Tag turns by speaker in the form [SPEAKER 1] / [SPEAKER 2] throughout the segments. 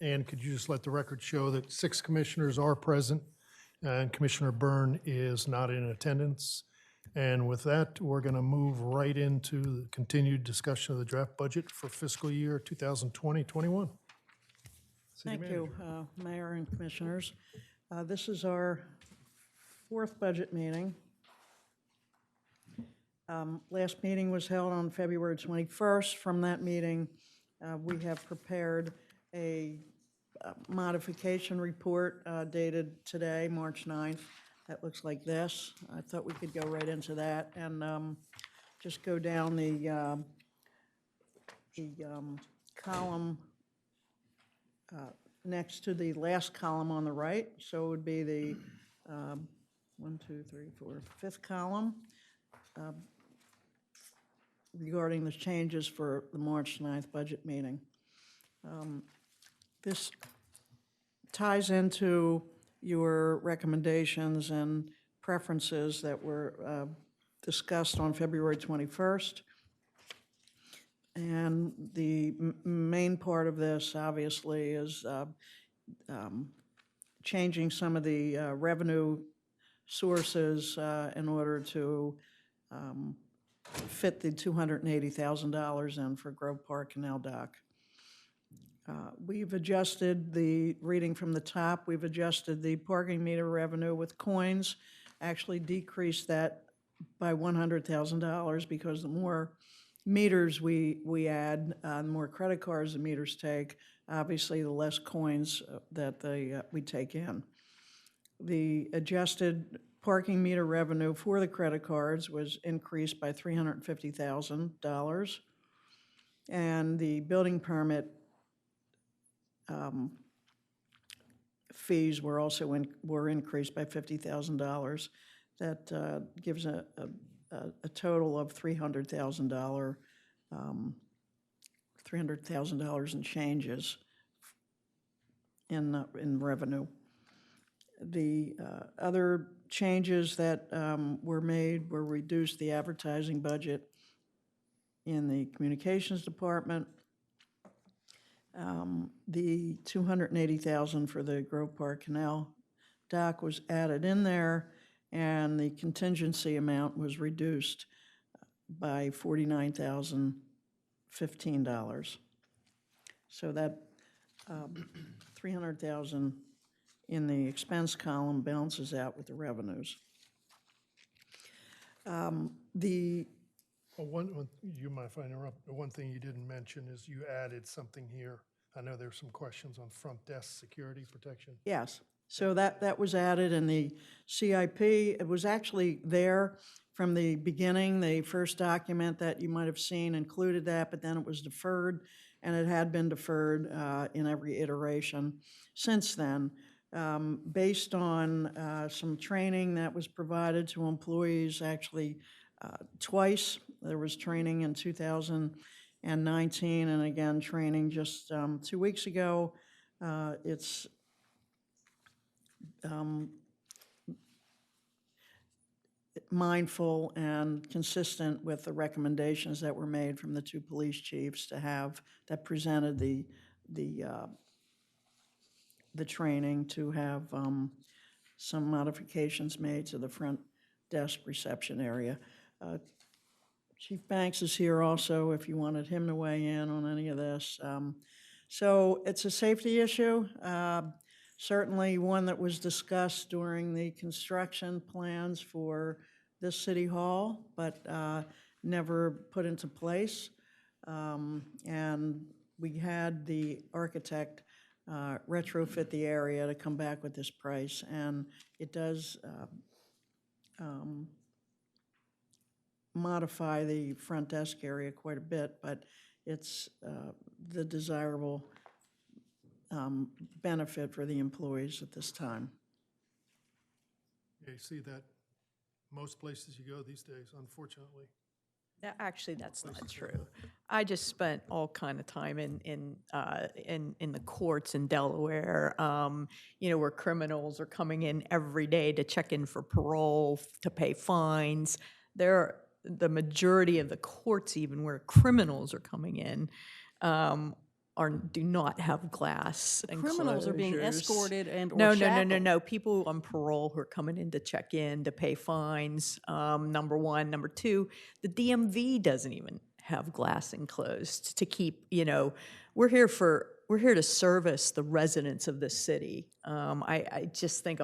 [SPEAKER 1] And could you just let the record show that 6 commissioners are present and Commissioner Byrne is not in attendance? And with that, we're going to move right into the continued discussion of the draft budget for fiscal year 2020-21.
[SPEAKER 2] Thank you, Mayor and Commissioners. This is our 4th budget meeting. Last meeting was held on February 21st. From that meeting, we have prepared a modification report dated today, March 9th. That looks like this. I thought we could go right into that and just go down the column next to the last column on the right. So it would be the 5th column regarding the changes for the March 9th budget meeting. This ties into your recommendations and preferences that were discussed on February 21st. And the main part of this, obviously, is changing some of the revenue sources in order to fit the $280,000 in for Grove Park Canal Dock. We've adjusted the, reading from the top, we've adjusted the parking meter revenue with coins, actually decreased that by $100,000 because the more meters we add, the more credit cards the meters take, obviously the less coins that we take in. The adjusted parking meter revenue for the credit cards was increased by $350,000, and the building permit fees were also increased by $50,000. That gives a total of $300,000 in changes in revenue. The other changes that were made were reduce the advertising budget in the communications department. The $280,000 for the Grove Park Canal Dock was added in there, and the contingency amount was reduced by $49,015. So that $300,000 in the expense column balances out with the revenues.
[SPEAKER 1] You mind if I interrupt? One thing you didn't mention is you added something here. I know there's some questions on front desk security protection.
[SPEAKER 2] Yes, so that was added in the CIP. It was actually there from the beginning. The first document that you might have seen included that, but then it was deferred, and it had been deferred in every iteration since then. Based on some training that was provided to employees, actually twice. There was training in 2019 and again training just 2 weeks ago. It's mindful and consistent with the recommendations that were made from the 2 police chiefs to have, that presented the training, to have some modifications made to the front desk reception area. Chief Banks is here also if you wanted him to weigh in on any of this. So it's a safety issue, certainly one that was discussed during the construction plans for this city hall, but never put into place. And we had the architect retrofit the area to come back with this price, and it does modify the front desk area quite a bit, but it's the desirable benefit for the employees at this time.
[SPEAKER 1] Yeah, you see that most places you go these days, unfortunately.
[SPEAKER 3] Actually, that's not true. I just spent all kind of time in the courts in Delaware, where criminals are coming in every day to check in for parole, to pay fines. The majority of the courts, even where criminals are coming in, do not have glass
[SPEAKER 4] Criminals are being
[SPEAKER 3] enclosures.
[SPEAKER 4] escorted and or
[SPEAKER 3] No,
[SPEAKER 4] shackled.
[SPEAKER 3] no. People on parole who are coming in to check in, to pay fines, number one. Number two, the DMV doesn't even have glass enclosed to keep, we're here to service the residents of the city. I just think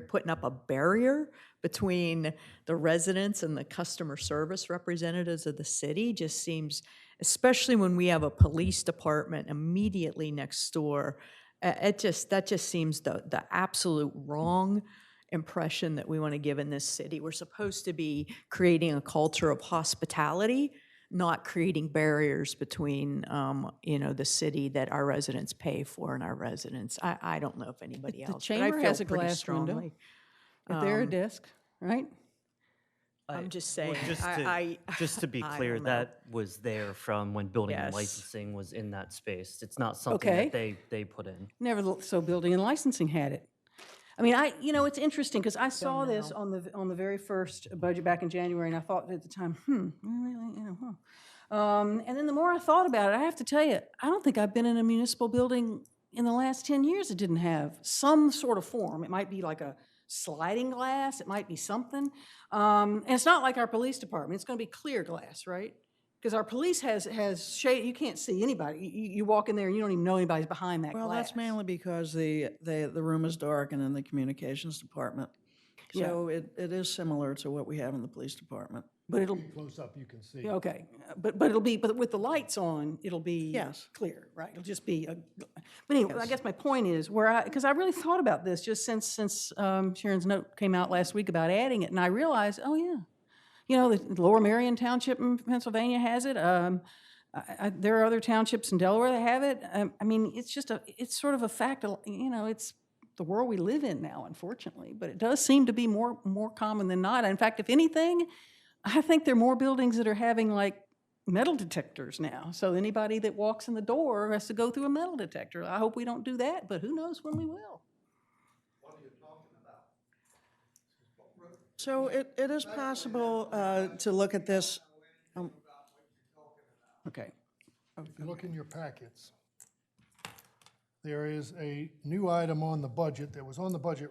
[SPEAKER 3] putting up a barrier between the residents and the customer service representatives of the city just seems, especially when we have a police department immediately next door, that just seems the absolute wrong impression that we want to give in this city. We're supposed to be creating a culture of hospitality, not creating barriers between, the city that our residents pay for and our residents. I don't know if anybody
[SPEAKER 4] The
[SPEAKER 3] else, but I
[SPEAKER 4] chamber
[SPEAKER 3] feel
[SPEAKER 4] has a
[SPEAKER 3] pretty
[SPEAKER 4] glass window
[SPEAKER 3] strongly.
[SPEAKER 4] at their desk, right?
[SPEAKER 3] I'm just saying,
[SPEAKER 5] Just to be
[SPEAKER 3] I
[SPEAKER 5] clear,
[SPEAKER 3] don't know.
[SPEAKER 5] that was there from when building and
[SPEAKER 3] Yes.
[SPEAKER 5] licensing was in that space. It's not something
[SPEAKER 4] Okay.
[SPEAKER 5] that they put in.
[SPEAKER 4] Nevertheless, so building and licensing had it. I mean, it's interesting because I saw this on the very first budget back in January, and I thought at the time, really, and then the more I thought about it, I have to tell you, I don't think I've been in a municipal building in the last 10 years that didn't have some sort of form. It might be like a sliding glass, it might be something. And it's not like our police department, it's gonna be clear glass, right? Because our police has shade, you can't see anybody. You walk in there and you don't even know anybody's behind that
[SPEAKER 2] Well,
[SPEAKER 4] glass.
[SPEAKER 2] that's mainly because the room is dark and in the communications department. So it is similar to what we have in the police department.
[SPEAKER 4] But it'll,
[SPEAKER 1] Close up, you can see.
[SPEAKER 4] okay, but with the lights on, it'll be
[SPEAKER 2] Yes.
[SPEAKER 4] clear, right? It'll just be but anyway, I guess my point is because I really thought about this just since Sharon's note came out last week about adding it, and I realized, oh yeah, the Lower Merion Township in Pennsylvania has it. There are other townships in Delaware that have it. I mean, it's sort of a fact. It's the world we live in now, unfortunately. But it does seem to be more common than not. In fact, if anything, I think there are more buildings that are having like metal detectors now. So anybody that walks in the door has to go through a metal detector. I hope we don't do that, but who knows when we will.
[SPEAKER 2] So it is possible to look at this.
[SPEAKER 4] Okay.
[SPEAKER 1] If you look in your packets, there is a new item on the budget that was on the budget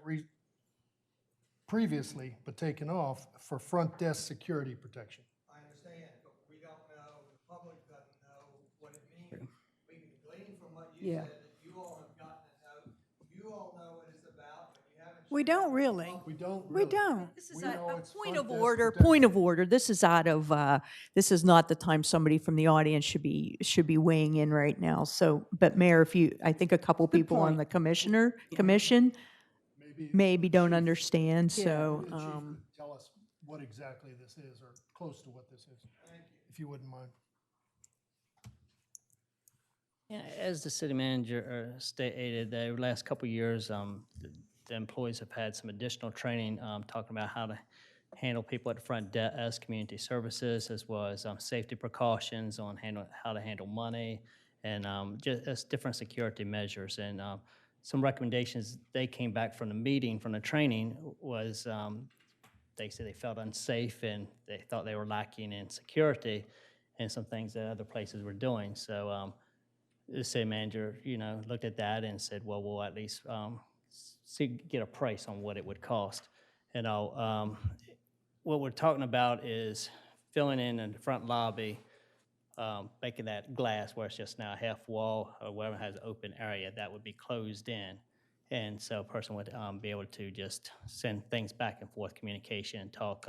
[SPEAKER 1] previously, but taken off for front desk security protection.
[SPEAKER 6] I understand, but we don't know, the public doesn't know what it means. We can glean from what you
[SPEAKER 4] Yeah.
[SPEAKER 6] said that you all have gotten a note, you all know what it's about, but you haven't.
[SPEAKER 2] We don't really.
[SPEAKER 1] We don't
[SPEAKER 2] We
[SPEAKER 1] really.
[SPEAKER 2] don't.
[SPEAKER 3] This is
[SPEAKER 1] We
[SPEAKER 3] a
[SPEAKER 1] know it's
[SPEAKER 3] point
[SPEAKER 1] front
[SPEAKER 3] of
[SPEAKER 1] desk
[SPEAKER 3] order,
[SPEAKER 1] protection.
[SPEAKER 3] point of order. This is this is not the time somebody from the audience should be weighing in right now. So, but Mayor, I think a couple people on the commission maybe don't understand, so.
[SPEAKER 1] The chief would tell us what exactly this is, or close to what this is, if you wouldn't mind.
[SPEAKER 7] Yeah, as the city manager stated, the last couple of years, the employees have had some additional training talking about how to handle people at the front desk, community services, as well as safety precautions on how to handle money, and just different security measures. And some recommendations they came back from the meeting, from the training, was they said they felt unsafe and they thought they were lacking in security and some things that other places were doing. So the city manager, looked at that and said, well, we'll at least get a price on what it would cost. What we're talking about is filling in the front lobby, making that glass where it's just now a half wall or wherever has open area that would be closed in. And so a person would be able to just send things back and forth, communication and talk.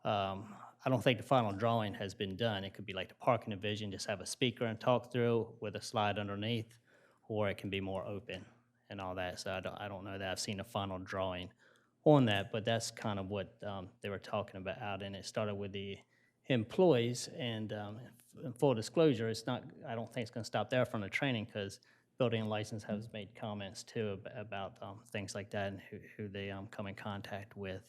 [SPEAKER 7] I don't think the final drawing has been done. It could be like the parking division, just have a speaker and talk through with a slide underneath, or it can be more open and all that. So I don't know that I've seen a final drawing on that, but that's kind of what they were talking about. And it started with the employees, and in full disclosure, I don't think it's going to stop there from the training, because building and license has made comments too about things like that and who they come in contact with.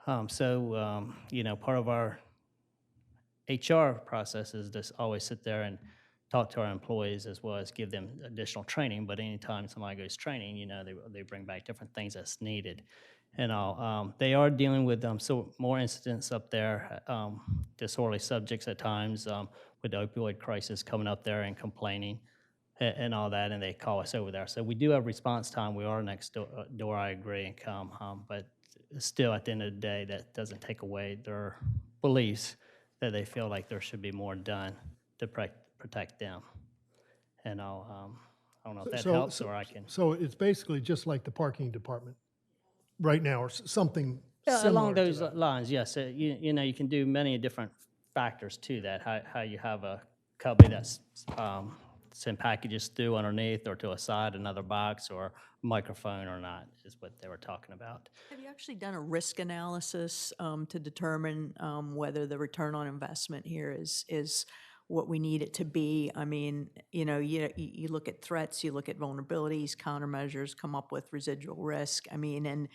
[SPEAKER 7] Part of our HR process is to always sit there and talk to our employees as well as give them additional training. But anytime somebody goes training, they bring back different things that's needed. And all. They are dealing with more incidents up there, disorderly subjects at times. with the opioid crisis coming up there and complaining and all that, and they call us over there. So we do have response time. We are next door, I agree, and come, but still, at the end of the day, that doesn't take away their beliefs that they feel like there should be more done to protect them. And I don't know if that helps, or I can.
[SPEAKER 1] So it's basically just like the parking department right now, or something similar
[SPEAKER 7] Along
[SPEAKER 1] to
[SPEAKER 7] those
[SPEAKER 1] that.
[SPEAKER 7] lines, yes. You know, you can do many different factors to that. How you have a company that's send packages through underneath or to a side, another box, or microphone or not, is what they were talking about.
[SPEAKER 3] Have you actually done a risk analysis to determine whether the return on investment here is what we need it to be? I mean, you know, you look at threats, you look at vulnerabilities, countermeasures, come up with residual risk. I mean, and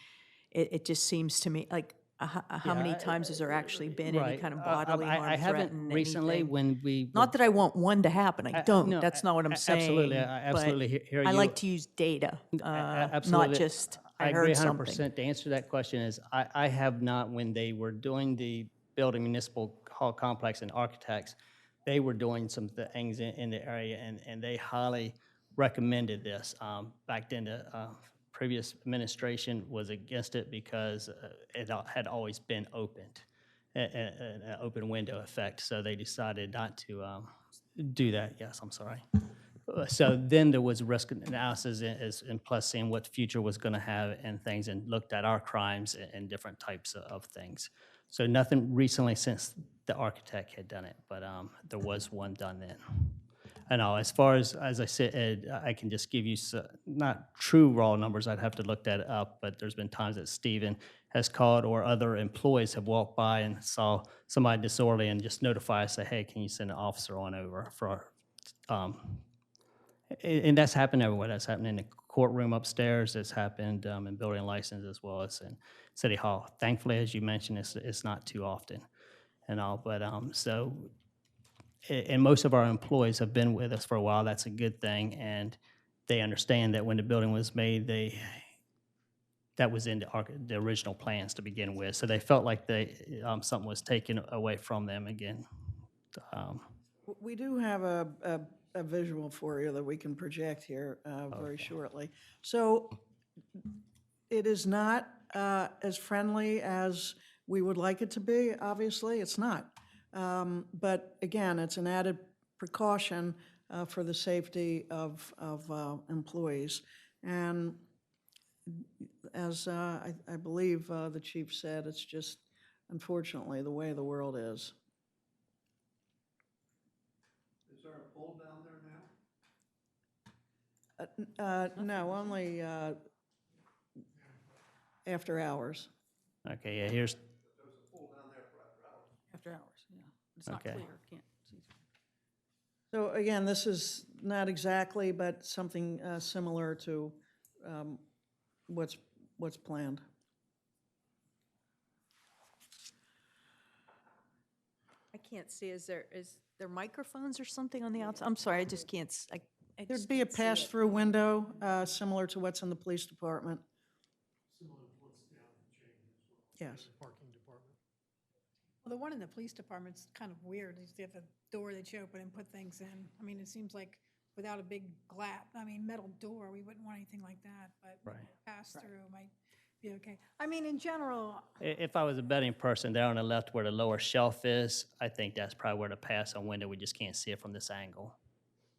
[SPEAKER 3] it just seems to me like how many times has there actually been any
[SPEAKER 7] Right.
[SPEAKER 3] kind of bodily harm
[SPEAKER 7] I haven't
[SPEAKER 3] threatened,
[SPEAKER 7] recently
[SPEAKER 3] anything?
[SPEAKER 7] when we.
[SPEAKER 3] Not that I want one to happen, I don't,
[SPEAKER 7] no,
[SPEAKER 3] that's not what I'm saying.
[SPEAKER 7] absolutely, I absolutely hear
[SPEAKER 3] I
[SPEAKER 7] you.
[SPEAKER 3] like to use data, not
[SPEAKER 7] Absolutely.
[SPEAKER 3] just,
[SPEAKER 7] I
[SPEAKER 3] I
[SPEAKER 7] agree
[SPEAKER 3] heard something.
[SPEAKER 7] 100%. The answer to that question is I have not, when they were doing the building municipal hall complex and architects, they were doing some things in the area, and they highly recommended this. Back then, the previous administration was against it because it had always been opened, an open window effect, so they decided not to do that. Yes, I'm sorry. So then there was risk analysis and plus seeing what the future was going to have and things, and looked at our crimes and different types of things. So nothing recently since the architect had done it, but there was one done then. And as far as I said, I can just give you not true raw numbers. I'd have to look that up, but there's been times that Stephen has called or other employees have walked by and saw somebody disorderly and just notify us, say, hey, can you send an officer on over for and that's happened everywhere. That's happened in the courtroom upstairs. It's happened in building license as well as in City Hall. Thankfully, as you mentioned, it's not too often and all. But so, and most of our employees have been with us for a while. That's a good thing, and they understand that when the building was made, that was in the original plans to begin with. So they felt like something was taken away from them again.
[SPEAKER 2] We do have a visual for you that we can project here very shortly. So it is not as friendly as we would like it to be, obviously, it's not. But again, it's an added precaution for the safety of employees. And as I believe the chief said, it's just unfortunately the way the world is.
[SPEAKER 6] Is there a pool down there now?
[SPEAKER 2] No, only after hours.
[SPEAKER 7] Okay, yeah, here's,
[SPEAKER 6] There's a pool down there for after hours.
[SPEAKER 4] After hours, yeah. It's not
[SPEAKER 7] Okay.
[SPEAKER 4] clear, can't see.
[SPEAKER 2] So again, this is not exactly, but something similar to what's planned.
[SPEAKER 3] I can't see, is there microphones or something on the outside? I'm sorry, I just can't, I
[SPEAKER 2] There'd
[SPEAKER 3] just
[SPEAKER 2] be a
[SPEAKER 3] can't see it.
[SPEAKER 2] pass-through window similar to what's in the police department. Yes.
[SPEAKER 1] Parking department.
[SPEAKER 8] Well, the one in the police department's kind of weird. They have a door that you open and put things in. I mean, it seems like without a big metal door, we wouldn't want anything like that, but
[SPEAKER 7] Right.
[SPEAKER 8] pass-through might be okay. I mean, in general,
[SPEAKER 7] If I was a betting person, there on the left where the lower shelf is, I think that's probably where the pass-on window, we just can't see it from this angle.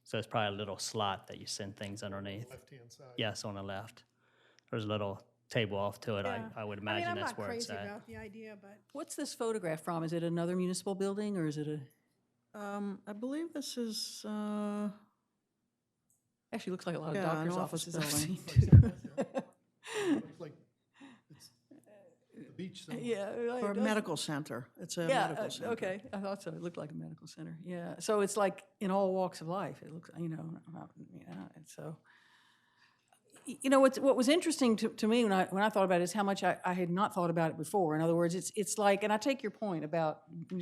[SPEAKER 7] So it's probably a little slot that you send things underneath.
[SPEAKER 1] Left-hand side.
[SPEAKER 7] Yes, on the left. There's a little table off to it.
[SPEAKER 8] yeah.
[SPEAKER 7] I would
[SPEAKER 8] I
[SPEAKER 7] imagine
[SPEAKER 8] mean, I'm
[SPEAKER 7] that's
[SPEAKER 8] not
[SPEAKER 7] where it's
[SPEAKER 8] crazy
[SPEAKER 7] at.
[SPEAKER 8] about the idea, but
[SPEAKER 4] What's this photograph from? Is it another municipal building, or is it a,
[SPEAKER 2] I believe this is,
[SPEAKER 4] actually looks like a lot of
[SPEAKER 2] Yeah, an
[SPEAKER 4] doctor's
[SPEAKER 2] office
[SPEAKER 4] offices I've
[SPEAKER 2] building.
[SPEAKER 4] seen too.
[SPEAKER 1] Looks like it's the beach somewhere.
[SPEAKER 4] Yeah.
[SPEAKER 2] or a medical center. It's a
[SPEAKER 4] Yeah,
[SPEAKER 2] medical center.
[SPEAKER 4] okay, I thought so. It looked like a medical center, yeah. So it's like in all walks of life, it looks, and so. You know, what was interesting to me when I thought about it is how much I had not thought about it before. In other words, it's like, and I take your point about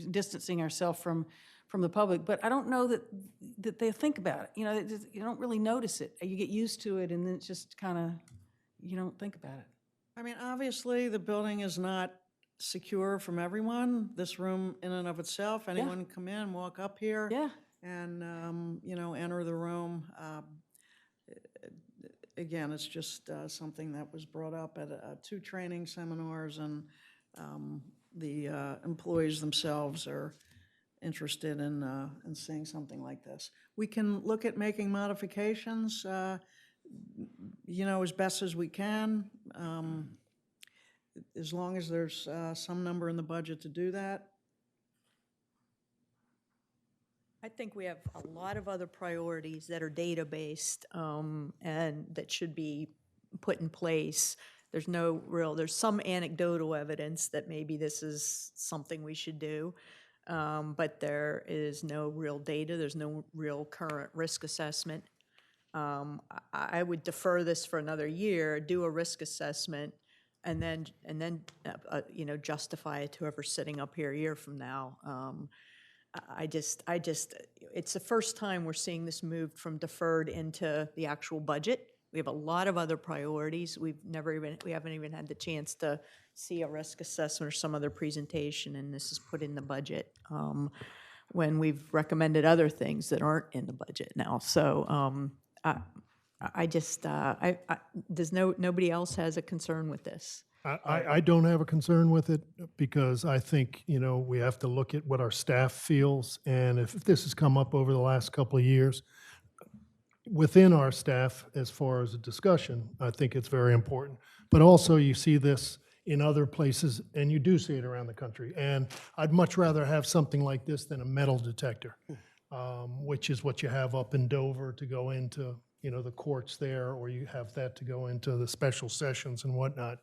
[SPEAKER 4] distancing ourselves from the public, but I don't know that they think about it. You know, you don't really notice it. You get used to it, and then it's just kind of, you don't think about it.
[SPEAKER 2] I mean, obviously, the building is not secure from everyone. This room in and of itself, anyone can come in, walk up here.
[SPEAKER 4] Yeah.
[SPEAKER 2] And, enter the room. Again, it's just something that was brought up at 2 training seminars, and the employees themselves are interested in seeing something like this. We can look at making modifications, as best as we can, as long as there's some number in the budget to do that.
[SPEAKER 3] I think we have a lot of other priorities that are data-based and that should be put in place. There's some anecdotal evidence that maybe this is something we should do, but there is no real data, there's no real current risk assessment. I would defer this for another year, do a risk assessment, and then justify it to whoever's sitting up here a year from now. It's the first time we're seeing this moved from deferred into the actual budget. We have a lot of other priorities. We haven't even had the chance to see a risk assessment or some other presentation, and this is put in the budget when we've recommended other things that aren't in the budget now. So nobody else has a concern with this.
[SPEAKER 1] I don't have a concern with it because I think, we have to look at what our staff feels. And if this has come up over the last couple of years, within our staff, as far as a discussion, I think it's very important. But also you see this in other places, and you do see it around the country. And I'd much rather have something like this than a metal detector, which is what you have up in Dover to go into, the courts there, or you have that to go into the special sessions and whatnot.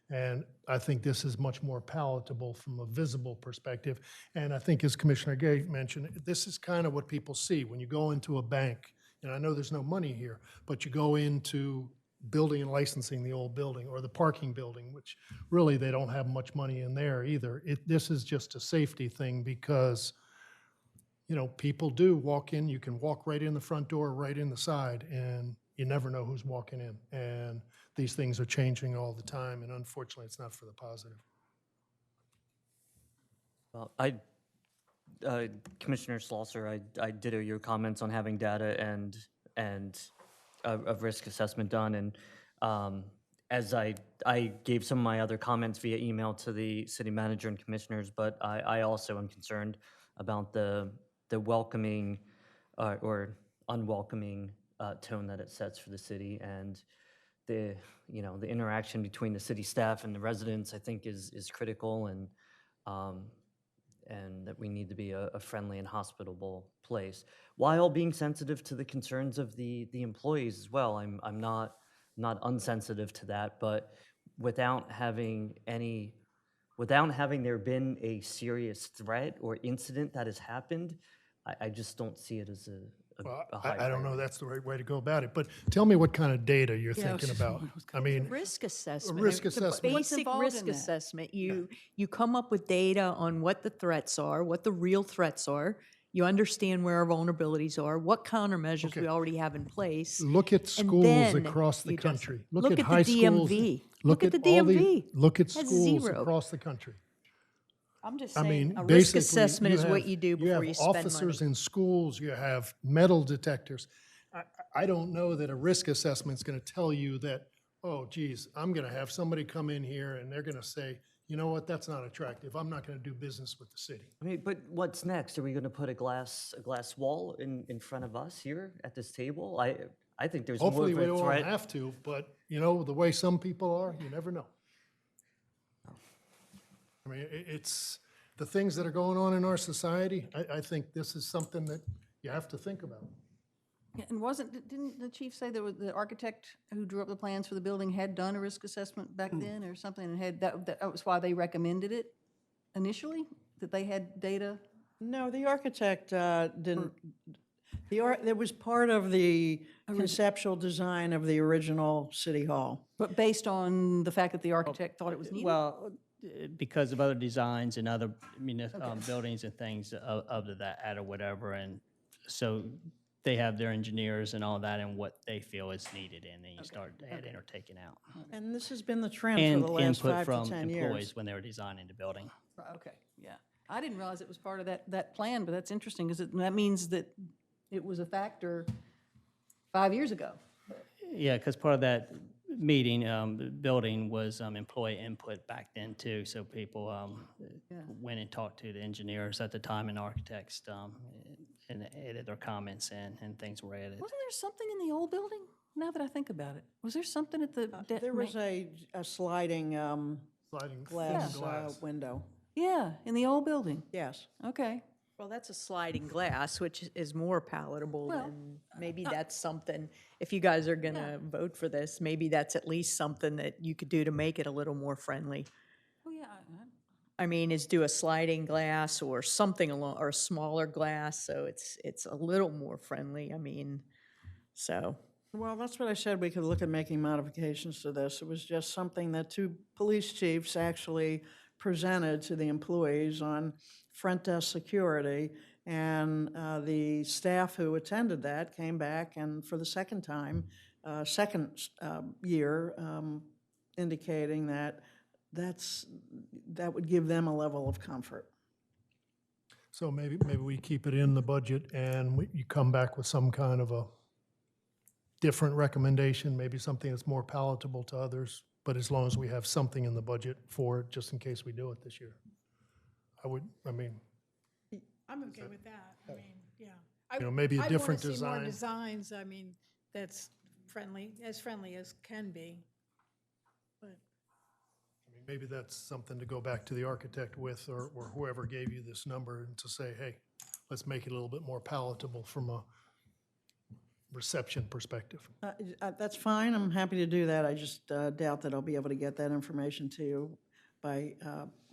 [SPEAKER 1] And I think this is much more palatable from a visible perspective. And I think, as Commissioner Gay mentioned, this is kind of what people see when you go into a bank. And I know there's no money here, but you go into building and licensing the old building, or the parking building, which really they don't have much money in there either. This is just a safety thing because, people do walk in. You can walk right in the front door, right in the side, and you never know who's walking in. And these things are changing all the time, and unfortunately, it's not for the positive.
[SPEAKER 5] Well, Commissioner Schlosser, I ditto your comments on having data and a risk assessment done. And as I gave some of my other comments via email to the city manager and commissioners, but I also am concerned about the welcoming or unwelcoming tone that it sets for the city, and the interaction between the city staff and the residents, I think, is critical, and that we need to be a friendly and hospitable place, while being sensitive to the concerns of the employees as well. I'm not unsensitive to that, but without having there been a serious threat or incident that has happened, I just don't see it as a high
[SPEAKER 1] I don't know
[SPEAKER 5] priority.
[SPEAKER 1] that's the right way to go about it, but tell me what kind of data you're thinking about. I mean,
[SPEAKER 3] Risk assessment.
[SPEAKER 1] risk
[SPEAKER 3] It's a
[SPEAKER 1] assessment.
[SPEAKER 4] What's
[SPEAKER 3] Basic
[SPEAKER 4] involved
[SPEAKER 3] risk
[SPEAKER 4] in that?
[SPEAKER 3] assessment. You come up with data on what the threats are, what the real threats are. You understand where our vulnerabilities are, what countermeasures we already have in place.
[SPEAKER 1] look at
[SPEAKER 3] and
[SPEAKER 1] schools
[SPEAKER 3] then
[SPEAKER 1] across the
[SPEAKER 3] you just-
[SPEAKER 1] country.
[SPEAKER 3] look
[SPEAKER 1] at
[SPEAKER 3] at the
[SPEAKER 1] high schools.
[SPEAKER 3] DMV.
[SPEAKER 1] Look
[SPEAKER 3] Look
[SPEAKER 1] at
[SPEAKER 3] at the
[SPEAKER 1] all
[SPEAKER 3] DMV.
[SPEAKER 1] Look at
[SPEAKER 3] Has
[SPEAKER 1] schools
[SPEAKER 3] 0.
[SPEAKER 1] across the country.
[SPEAKER 3] I'm just
[SPEAKER 1] I
[SPEAKER 3] saying,
[SPEAKER 1] mean,
[SPEAKER 3] a risk
[SPEAKER 1] basically,
[SPEAKER 3] assessment is what
[SPEAKER 1] have-
[SPEAKER 3] you do before you
[SPEAKER 1] have
[SPEAKER 3] spend
[SPEAKER 1] officers
[SPEAKER 3] money.
[SPEAKER 1] in schools, you have metal detectors. I don't know that a risk assessment's going to tell you that, oh, geez, I'm going to have somebody come in here and they're going to say, you know what, that's not attractive. I'm not going to do business with the city.
[SPEAKER 5] I mean, but what's next? Are we going to put a glass wall in front of us here at this table? I think there's
[SPEAKER 1] Hopefully,
[SPEAKER 5] more
[SPEAKER 1] we
[SPEAKER 5] of a
[SPEAKER 1] don't
[SPEAKER 5] threat.
[SPEAKER 1] have to, but, the way some people are, you never know. I mean, it's the things that are going on in our society. I think this is something that you have to think about.
[SPEAKER 4] Yeah, and didn't the chief say that the architect who drew up the plans for the building had done a risk assessment back then or something, and that was why they recommended it initially, that they had data?
[SPEAKER 2] No, the architect didn't, that was part of the conceptual design of the original City Hall.
[SPEAKER 4] But based on the fact that the architect thought it was needed?
[SPEAKER 7] Well, because of other designs and other buildings and things of that or whatever, and so they have their engineers and all that and what they feel is needed, and then you start adding or taking out.
[SPEAKER 2] And this has been the trend for
[SPEAKER 7] And
[SPEAKER 2] the last
[SPEAKER 7] input
[SPEAKER 2] 5 to
[SPEAKER 7] from
[SPEAKER 2] 10 years.
[SPEAKER 7] employees when they were designing the building.
[SPEAKER 4] Okay, yeah. I didn't realize it was part of that plan, but that's interesting, because that means that it was a factor 5 years ago.
[SPEAKER 7] Yeah, because part of that meeting, the building was employee input back then too, so people went and talked to the engineers at the time and architects and added their comments in, and things were added.
[SPEAKER 4] Wasn't there something in the old building? Now that I think about it, was there something at the?
[SPEAKER 2] There was a sliding
[SPEAKER 1] Sliding
[SPEAKER 2] glass
[SPEAKER 1] glass.
[SPEAKER 2] window,
[SPEAKER 4] Yeah, in the old building.
[SPEAKER 2] yes.
[SPEAKER 4] Okay.
[SPEAKER 3] Well, that's a sliding glass, which is more palatable
[SPEAKER 4] Well,
[SPEAKER 3] than, maybe that's something, if you guys are gonna vote for this, maybe that's at least something that you could do to make it a little more friendly.
[SPEAKER 4] Oh, yeah.
[SPEAKER 3] I mean, is do a sliding glass or something along, or a smaller glass, so it's a little more friendly, I mean, so.
[SPEAKER 2] Well, that's what I said, we could look at making modifications to this. It was just something that 2 police chiefs actually presented to the employees on front desk security, and the staff who attended that came back and for the second time, second year, indicating that that would give them a level of comfort.
[SPEAKER 1] So maybe we keep it in the budget and you come back with some kind of a different recommendation, maybe something that's more palatable to others, but as long as we have something in the budget for it, just in case we do it this year.
[SPEAKER 8] I'm okay with that, I mean, yeah.
[SPEAKER 1] Maybe a different
[SPEAKER 8] I wanna see more
[SPEAKER 1] design.
[SPEAKER 8] designs, I mean, that's friendly as can be. But,
[SPEAKER 1] Maybe that's something to go back to the architect with, or whoever gave you this number, and to say, hey, let's make it a little bit more palatable from a reception perspective.
[SPEAKER 2] That's fine, I'm happy to do that. I just doubt that I'll be able to get that information to you by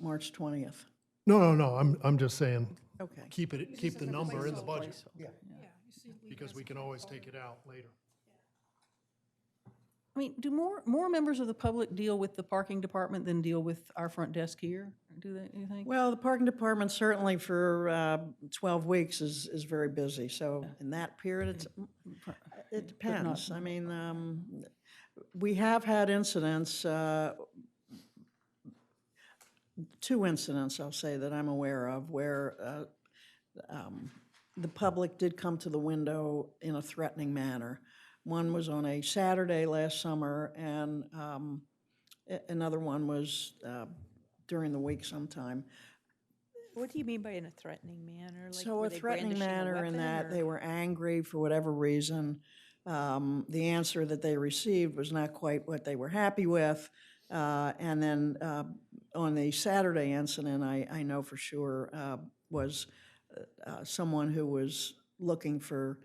[SPEAKER 2] March 20th.
[SPEAKER 1] No, I'm just saying,
[SPEAKER 2] Okay.
[SPEAKER 1] keep the number in the budget,
[SPEAKER 8] yeah, you see,
[SPEAKER 1] because we can always take it out later.
[SPEAKER 4] I mean, do more members of the public deal with the parking department than deal with our front desk here? Do they, you think?
[SPEAKER 2] Well, the parking department certainly for 12 weeks is very busy, so in that period, it depends. I mean, we have had incidents, 2 incidents, I'll say, that I'm aware of, where the public did come to the window in a threatening manner. One was on a Saturday last summer, and another one was during the week sometime.
[SPEAKER 3] What do you mean by in a threatening manner? Like,
[SPEAKER 2] So
[SPEAKER 3] were
[SPEAKER 2] a
[SPEAKER 3] they
[SPEAKER 2] threatening
[SPEAKER 3] brandishing a
[SPEAKER 2] manner in
[SPEAKER 3] weapon,
[SPEAKER 2] that
[SPEAKER 3] or-
[SPEAKER 2] they were angry for whatever reason. The answer that they received was not quite what they were happy with. And then on the Saturday incident, I know for sure was someone who was looking for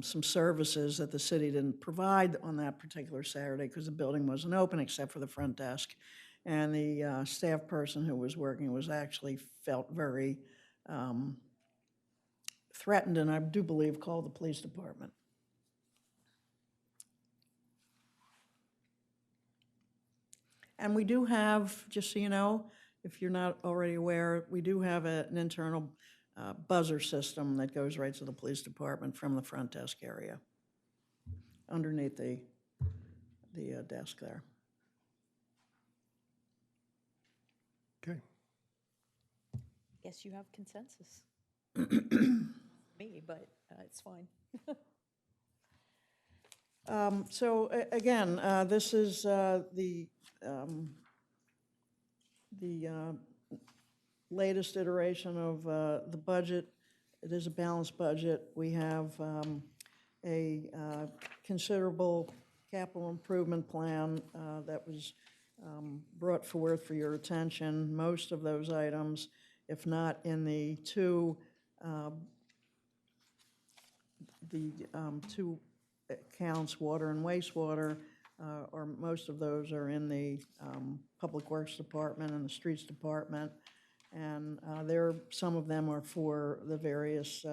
[SPEAKER 2] some services that the city didn't provide on that particular Saturday because the building wasn't open except for the front desk. And the staff person who was working was actually felt very threatened, and I do believe called the police department. And we do have, just so you know, if you're not already aware, we do have an internal buzzer system that goes right to the police department from the front desk area, underneath the desk there.
[SPEAKER 1] Okay.
[SPEAKER 3] Guess you have consensus. Me, but it's fine.
[SPEAKER 2] So again, this is the latest iteration of the budget. It is a balanced budget. We have a considerable capital improvement plan that was brought forth for your attention. Most of those items, if not in the two accounts, water and wastewater, or most of those are in the Public Works Department and the Streets Department. And some of them are for the various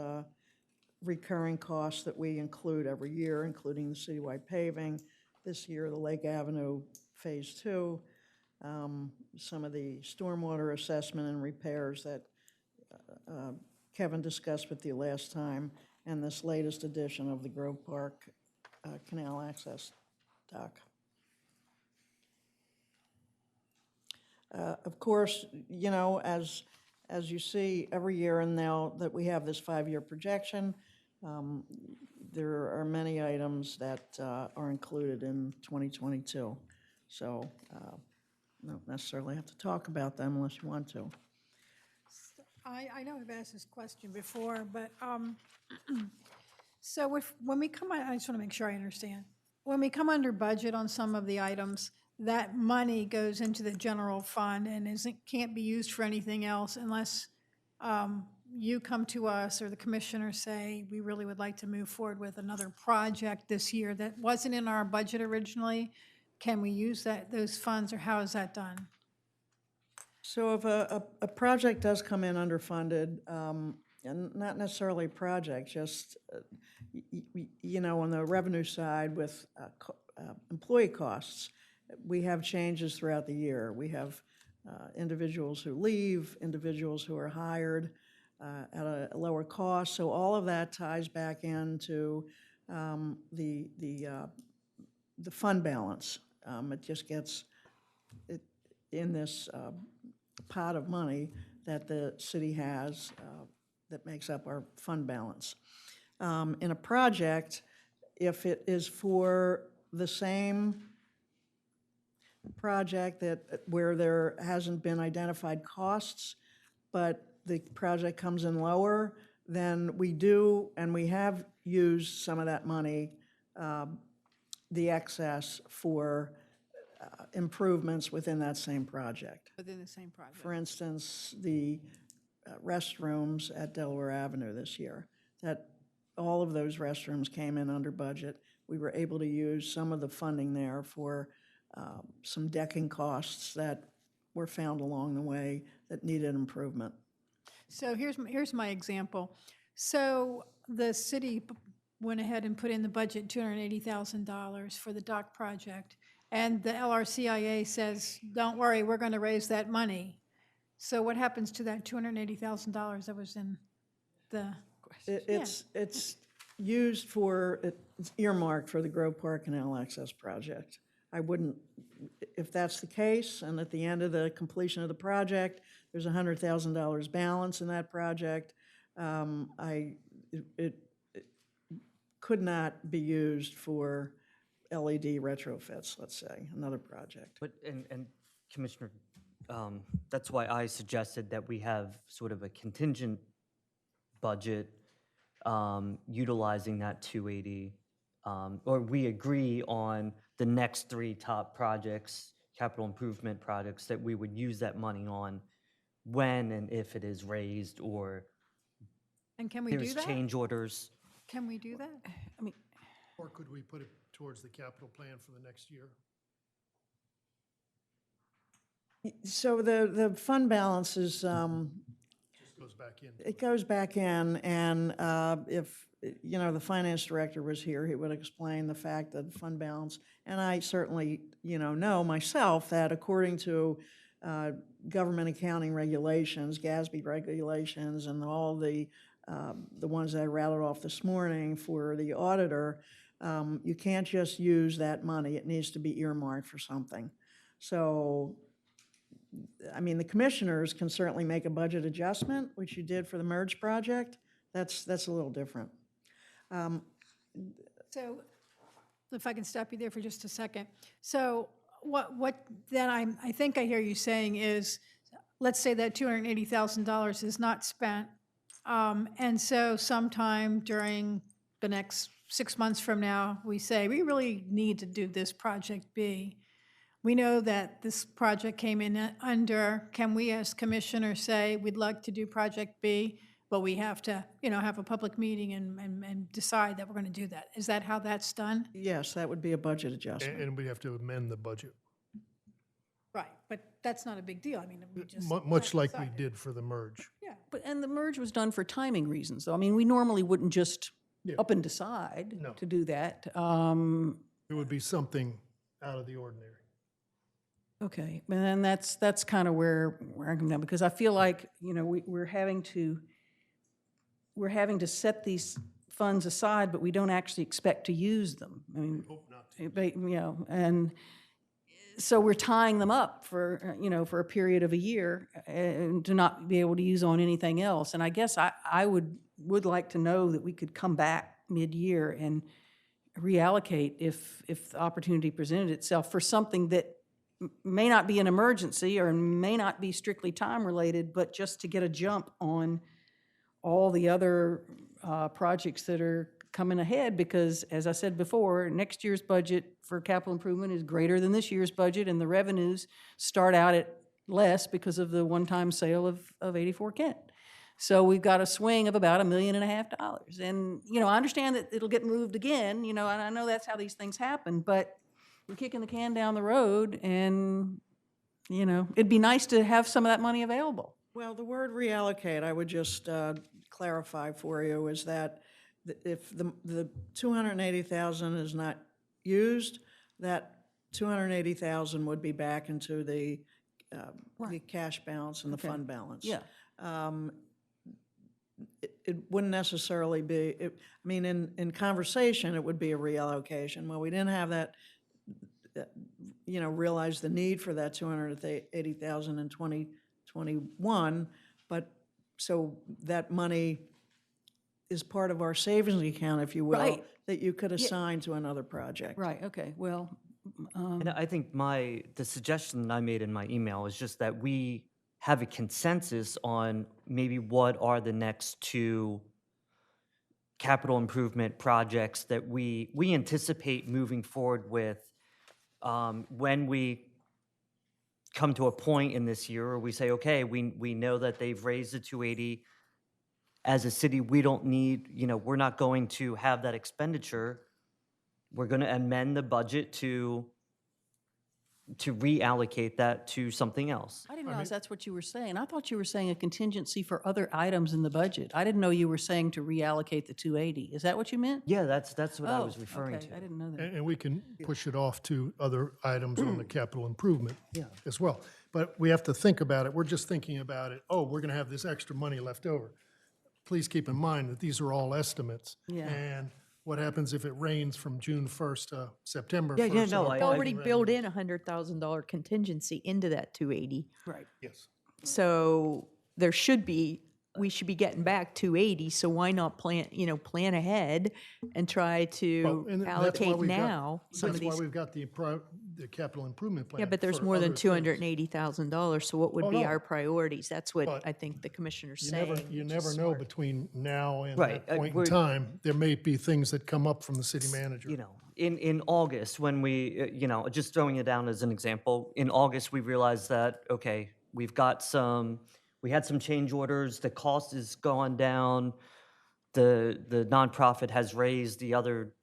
[SPEAKER 2] recurring costs that we include every year, including the citywide paving. This year, the Lake Avenue Phase 2, some of the stormwater assessment and repairs that Kevin discussed with you last time, and this latest edition of the Grove Park Canal Access Dock. Of course, you know, as you see every year, and now that we have this 5-year projection, there are many items that are included in 2022. So don't necessarily have to talk about them unless you want to.
[SPEAKER 8] I know I've asked this question before, but, so when we come, I just want to make sure I understand. When we come under budget on some of the items, that money goes into the general fund and can't be used for anything else unless you come to us or the commissioners say, we really would like to move forward with another project this year that wasn't in our budget originally. Can we use those funds, or how is that done?
[SPEAKER 2] So if a project does come in underfunded, and not necessarily a project, just, you know, on the revenue side with employee costs, we have changes throughout the year. We have individuals who leave, individuals who are hired at a lower cost. So all of that ties back into the fund balance. It just gets in this pot of money that the city has that makes up our fund balance. In a project, if it is for the same project where there hasn't been identified costs, but the project comes in lower, then we do, and we have used some of that money, the excess for improvements within that same project.
[SPEAKER 8] Within the same project?
[SPEAKER 2] For instance, the restrooms at Delaware Avenue this year, that all of those restrooms came in under budget. We were able to use some of the funding there for some decking costs that were found along the way that needed improvement.
[SPEAKER 8] So here's my example. So the city went ahead and put in the budget $280,000 for the dock project, and the LRCIA says, don't worry, we're going to raise that money. So what happens to that $280,000 that was in the?
[SPEAKER 2] It's used for, it's earmarked for the Grove Park Canal Access Project. I wouldn't, if that's the case, and at the end of the completion of the project, there's $100,000 balance in that project, it could not be used for LED retrofits, let's say, another project.
[SPEAKER 5] But, and Commissioner, that's why I suggested that we have sort of a contingent budget utilizing that 280, or we agree on the next 3 top projects, capital improvement projects, that we would use that money on when and if it is raised or
[SPEAKER 8] And can we do
[SPEAKER 5] there's
[SPEAKER 8] that?
[SPEAKER 5] change orders.
[SPEAKER 8] Can we do that?
[SPEAKER 4] I mean,
[SPEAKER 1] Or could we put it towards the capital plan for the next year?
[SPEAKER 2] So the fund balance is,
[SPEAKER 1] Just goes back in.
[SPEAKER 2] it goes back in, and if, you know, the finance director was here, he would explain the fact that the fund balance, and I certainly, you know myself that according to government accounting regulations, GASB regulations, and all the ones that I rattled off this morning for the auditor, you can't just use that money. It needs to be earmarked for something. So, I mean, the commissioners can certainly make a budget adjustment, which you did for the merge project. That's a little different.
[SPEAKER 8] So if I can stop you there for just a second. So what then I think I hear you saying is, let's say that $280,000 is not spent. And so sometime during the next 6 months from now, we say, we really need to do this project B. We know that this project came in under, can we as commissioners say, we'd like to do project B, but we have to, you know, have a public meeting and decide that we're going to do that. Is that how that's done?
[SPEAKER 2] Yes, that would be a budget adjustment.
[SPEAKER 1] And we have to amend the budget,
[SPEAKER 8] Right, but that's not a big deal. I mean, we just.
[SPEAKER 1] much like we
[SPEAKER 8] decided.
[SPEAKER 1] did for the merge.
[SPEAKER 8] Yeah.
[SPEAKER 4] and the merge was done for timing reasons, though. I mean, we normally wouldn't just
[SPEAKER 1] Yeah.
[SPEAKER 4] up and decide
[SPEAKER 1] No.
[SPEAKER 4] to do that.
[SPEAKER 1] It would be something out of the ordinary.
[SPEAKER 4] Okay, and that's kind of where I'm coming down, because I feel like, you know, we're having to set these funds aside, but we don't actually expect to use them. I mean, you know, and so we're tying them up for, you know, for a period of a year and to not be able to use on anything else. And I guess I would like to know that we could come back mid-year and reallocate if the opportunity presented itself for something that may not be an emergency or may not be strictly time-related, but just to get a jump on all the other projects that are coming ahead, because as I said before, next year's budget for capital improvement is greater than this year's budget, and the revenues start out at less because of the one-time sale of 84 Kent. So we've got a swing of about $1.5 million. And, you know, I understand that it'll get moved again, you know, and I know that's how these things happen, but we're kicking the can down the road, and, you know, it'd be nice to have some of that money available.
[SPEAKER 2] Well, the word reallocate, I would just clarify for you, is that if the 280,000 is not used, that 280,000 would be back into the cash balance and the fund balance.
[SPEAKER 4] Yeah.
[SPEAKER 2] It wouldn't necessarily be, I mean, in conversation, it would be a reallocation. Well, we didn't have that, you know, realize the need for that 280,000 in 2021, but so that money is part of our savings account, if you will,
[SPEAKER 4] Right.
[SPEAKER 2] that you could assign to another project.
[SPEAKER 4] Right, okay, well,
[SPEAKER 5] And I think the suggestion I made in my email is just that we have a consensus on maybe what are the next two capital improvement projects that we anticipate moving forward with when we come to a point in this year where we say, okay, we know that they've raised the 280. As a city, we don't need, you know, we're not going to have that expenditure. We're going to amend the budget to reallocate that to something else.
[SPEAKER 4] I didn't realize that's what you were saying. I thought you were saying a contingency for other items in the budget. I didn't know you were saying to reallocate the 280. Is that what you meant?
[SPEAKER 5] Yeah, that's what I was
[SPEAKER 4] Oh,
[SPEAKER 5] referring
[SPEAKER 4] okay,
[SPEAKER 5] to.
[SPEAKER 4] I didn't know that.
[SPEAKER 1] And we can push it off to other items on the capital improvement as well. But we have to think about it. We're just thinking about it, oh, we're going to have this extra money left over. Please keep in mind that these are all estimates.
[SPEAKER 4] Yeah.
[SPEAKER 1] And what happens if it rains from June 1st to September 1st?
[SPEAKER 5] Yeah, no,
[SPEAKER 1] or
[SPEAKER 5] I-
[SPEAKER 3] Already built in a $100,000 contingency into that 280.
[SPEAKER 4] Right.
[SPEAKER 1] Yes.
[SPEAKER 3] So we should be getting back 280, so why not plan ahead and try
[SPEAKER 1] Well,
[SPEAKER 3] to
[SPEAKER 1] and that's why
[SPEAKER 3] allocate
[SPEAKER 1] we've got-
[SPEAKER 3] now some of
[SPEAKER 1] That's why
[SPEAKER 3] these.
[SPEAKER 1] we've got the capital improvement plan.
[SPEAKER 3] Yeah, but there's
[SPEAKER 1] for
[SPEAKER 3] more than
[SPEAKER 1] other things.
[SPEAKER 3] $280,000, so what would
[SPEAKER 1] Oh,
[SPEAKER 3] be
[SPEAKER 1] no.
[SPEAKER 3] our priorities? That's what
[SPEAKER 1] But
[SPEAKER 3] I think the commissioner's
[SPEAKER 1] You
[SPEAKER 3] saying.
[SPEAKER 1] never, you
[SPEAKER 3] which
[SPEAKER 1] never
[SPEAKER 3] is
[SPEAKER 1] know
[SPEAKER 3] smart.
[SPEAKER 1] between now and
[SPEAKER 5] Right,
[SPEAKER 1] that point in
[SPEAKER 5] we're-
[SPEAKER 1] time. There may be things that come up from the city manager.
[SPEAKER 5] You know, in August, when we, you know, just throwing it down as an example, in August, we realized that, okay, we had some change orders, the cost has gone down, the nonprofit has raised the other,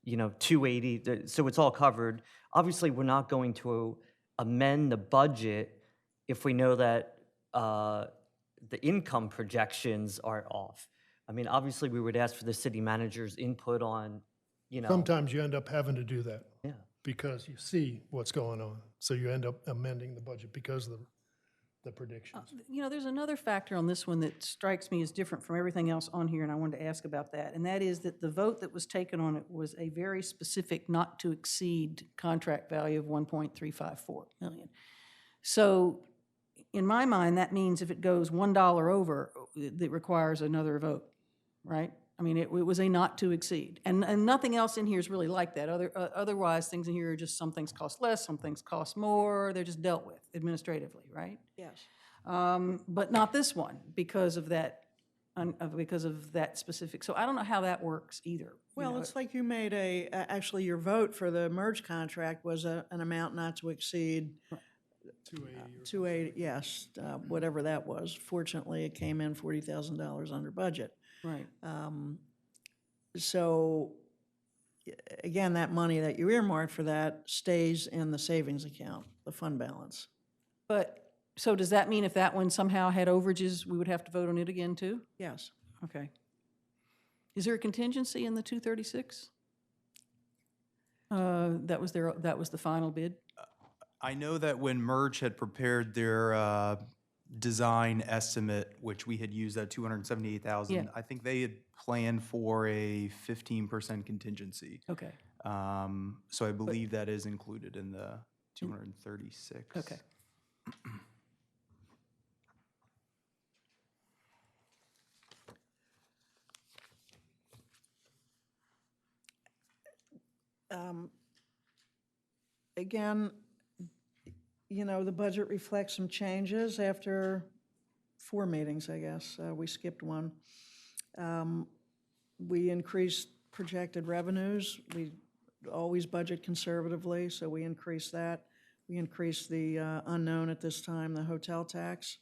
[SPEAKER 5] you know, 280, so it's all covered. Obviously, we're not going to amend the budget if we know that the income projections are off. I mean, obviously, we would ask for the city manager's input on, you know.
[SPEAKER 1] Sometimes you end up having to do that
[SPEAKER 5] Yeah.
[SPEAKER 1] because you see what's going on. So you end up amending the budget because of the predictions.
[SPEAKER 4] You know, there's another factor on this one that strikes me as different from everything else on here, and I wanted to ask about that. And that is that the vote that was taken on it was a very specific not-to-exceed contract value of $1.354 million. So in my mind, that means if it goes $1 over, it requires another vote, right? I mean, it was a not-to-exceed. And nothing else in here is really like that. Otherwise, things in here are just some things cost less, some things cost more. They're just dealt with administratively, right?
[SPEAKER 2] Yes.
[SPEAKER 4] But not this one because of that specific. So I don't know how that works either. you
[SPEAKER 2] Well,
[SPEAKER 4] know.
[SPEAKER 2] it's like you made actually your vote for the merge contract was an amount not to exceed 280, yes, whatever that was. Fortunately, it came in $40,000 under budget.
[SPEAKER 4] Right.
[SPEAKER 2] So, again, that money that you earmarked for that stays in the savings account, the fund balance.
[SPEAKER 4] But, so does that mean if that one somehow had overages, we would have to vote on it again too?
[SPEAKER 2] Yes.
[SPEAKER 4] Okay. Is there a contingency in the 236? That was the final bid?
[SPEAKER 9] I know that when Merge had prepared design estimate, which we had used at 278,000,
[SPEAKER 4] Yeah.
[SPEAKER 9] I think they had planned for a 15% contingency.
[SPEAKER 4] Okay,
[SPEAKER 9] So I believe that is included in the 236.
[SPEAKER 4] okay.
[SPEAKER 2] Again, you know, the budget reflects some changes after 4 meetings, I guess. We skipped one. We increased projected revenues. We always budget conservatively, so we increased that. We increased the unknown at this time, the hotel tax,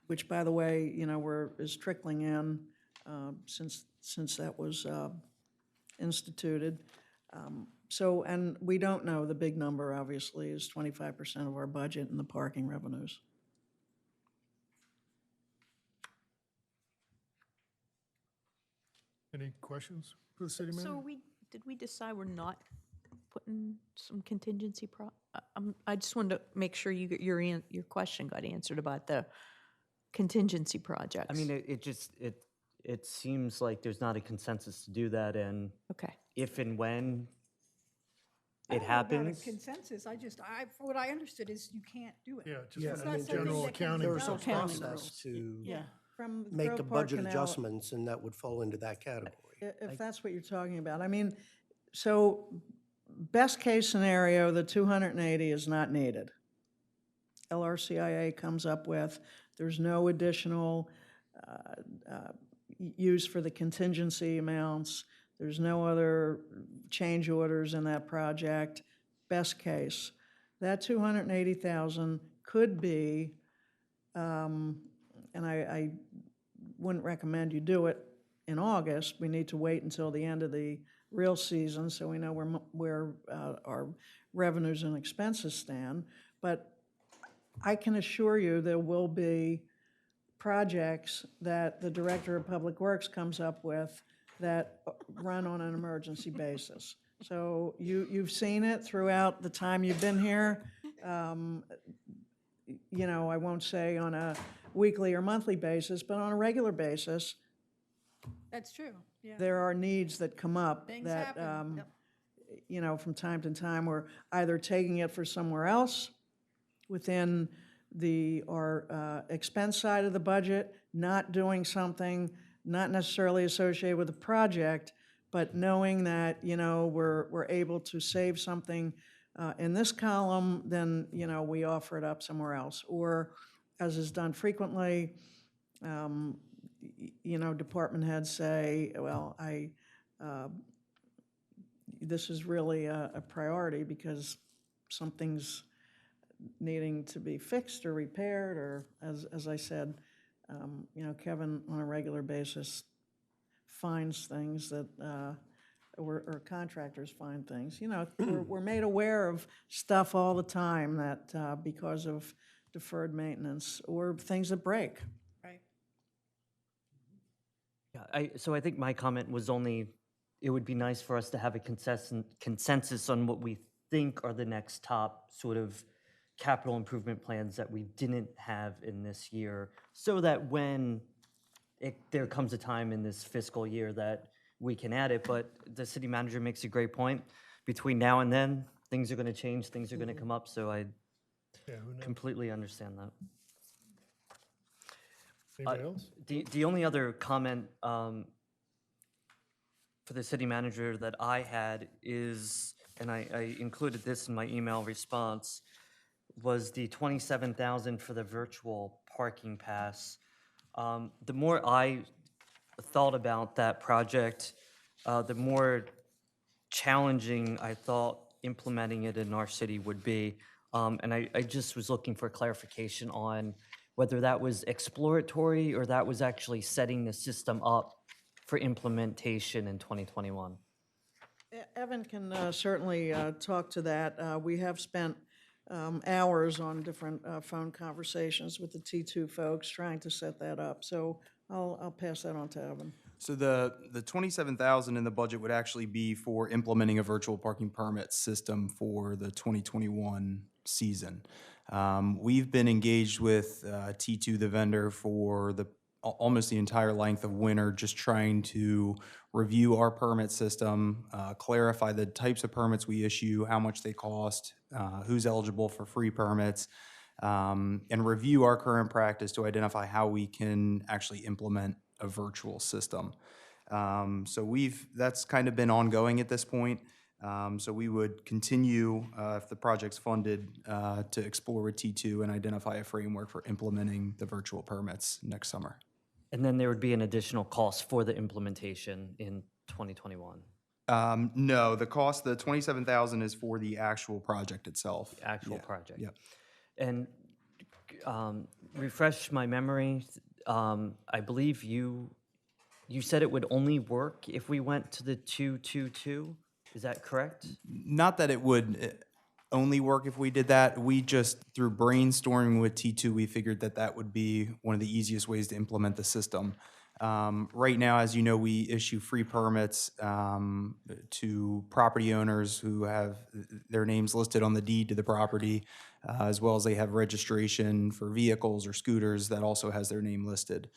[SPEAKER 2] which, by the way, you know, is trickling in since that was instituted. So, and we don't know, the big number, obviously, is 25% of our budget in the parking revenues.
[SPEAKER 1] Any questions for the city manager?
[SPEAKER 3] So did we decide we're not putting some contingency I just wanted to make sure your question got answered about the contingency projects.
[SPEAKER 5] I mean, it seems like there's not a consensus to do that, and
[SPEAKER 3] Okay.
[SPEAKER 5] if and when
[SPEAKER 8] I
[SPEAKER 5] it
[SPEAKER 8] don't know about a
[SPEAKER 5] happens.
[SPEAKER 8] consensus, what I understood is you can't do it.
[SPEAKER 1] Yeah,
[SPEAKER 10] Yeah,
[SPEAKER 1] just
[SPEAKER 10] I
[SPEAKER 1] for
[SPEAKER 10] mean,
[SPEAKER 1] the general
[SPEAKER 8] that can be
[SPEAKER 1] accounting.
[SPEAKER 10] There's a
[SPEAKER 8] done.
[SPEAKER 4] Accounting
[SPEAKER 10] process
[SPEAKER 4] rules.
[SPEAKER 10] to
[SPEAKER 4] Yeah.
[SPEAKER 2] From
[SPEAKER 10] make the
[SPEAKER 2] Grove Park
[SPEAKER 10] budget
[SPEAKER 2] Canal,
[SPEAKER 10] adjustments, and that would fall into that category.
[SPEAKER 2] If that's what you're talking about. I mean, so best case scenario, the 280 is not needed. LRCIA comes up with, there's no additional use for the contingency amounts. There's no other change orders in that project. Best case. That 280,000 could be, and I wouldn't recommend you do it in August. We need to wait until the end of the real season so we know where our revenues and expenses stand. But I can assure you there will be projects that the Director of Public Works comes up with that run on an emergency basis. So you've seen it throughout the time you've been here. You know, I won't say on a weekly or monthly basis, but on a regular basis,
[SPEAKER 8] That's true, yeah.
[SPEAKER 2] there are needs that come up
[SPEAKER 8] Things
[SPEAKER 2] that,
[SPEAKER 8] happen, yep.
[SPEAKER 2] you know, from time to time, we're either taking it for somewhere else within our expense side of the budget, not doing something not necessarily associated with the project, but knowing that, you know, we're able to save something in this column, then, you know, we offer it up somewhere else. Or, as is done frequently, you know, department heads say, well, this is really a priority because something's needing to be fixed or repaired, or as I said, you know, Kevin on a regular basis finds things that, or contractors find things. You know, we're made aware of stuff all the time that because of deferred maintenance or things that break.
[SPEAKER 8] Right.
[SPEAKER 5] Yeah, so I think my comment was only, it would be nice for us to have a consensus on what we think are the next top sort of capital improvement plans that we didn't have in this year, so that when there comes a time in this fiscal year that we can add it. But the city manager makes a great point. Between now and then, things are going to change, things are going to come up, so I
[SPEAKER 1] Yeah, who knows?
[SPEAKER 5] completely understand that.
[SPEAKER 1] Anybody else?
[SPEAKER 5] The only other comment for the city manager that I had is, and I included this in my email response, was the 27,000 for the virtual parking pass. The more I thought about that project, the more challenging I thought implementing it in our city would be. And I just was looking for clarification on whether that was exploratory or that was actually setting the system up for implementation in 2021.
[SPEAKER 2] Evan can certainly talk to that. We have spent hours on different phone conversations with the T2 folks trying to set that up. So I'll pass that on to Evan.
[SPEAKER 9] So the 27,000 in the budget would actually be for implementing a virtual parking permit system for the 2021 season. We've been engaged with T2, the vendor, for almost the entire length of winter, just trying to review our permit system, clarify the types of permits we issue, how much they cost, who's eligible for free permits, and review our current practice to identify how we can actually implement a virtual system. So that's kind of been ongoing at this point. So we would continue, if the project's funded, to explore with T2 and identify a framework for implementing the virtual permits next summer.
[SPEAKER 5] And then there would be an additional cost for the implementation in 2021.
[SPEAKER 9] No, the cost, the $27,000 is for the actual project itself.
[SPEAKER 5] The actual
[SPEAKER 9] Yeah,
[SPEAKER 5] project.
[SPEAKER 9] Yep.
[SPEAKER 5] And refresh my memory, I believe you said it would only work if we went to the 222. Is that correct?
[SPEAKER 9] Not that it would only work if we did that. We just, through brainstorming with T2, we figured that that would be one of the easiest ways to implement the system. Right now, as you know, we issue free permits to property owners who have their names listed on the deed to the property, as well as they have registration for vehicles or scooters that also has their name listed.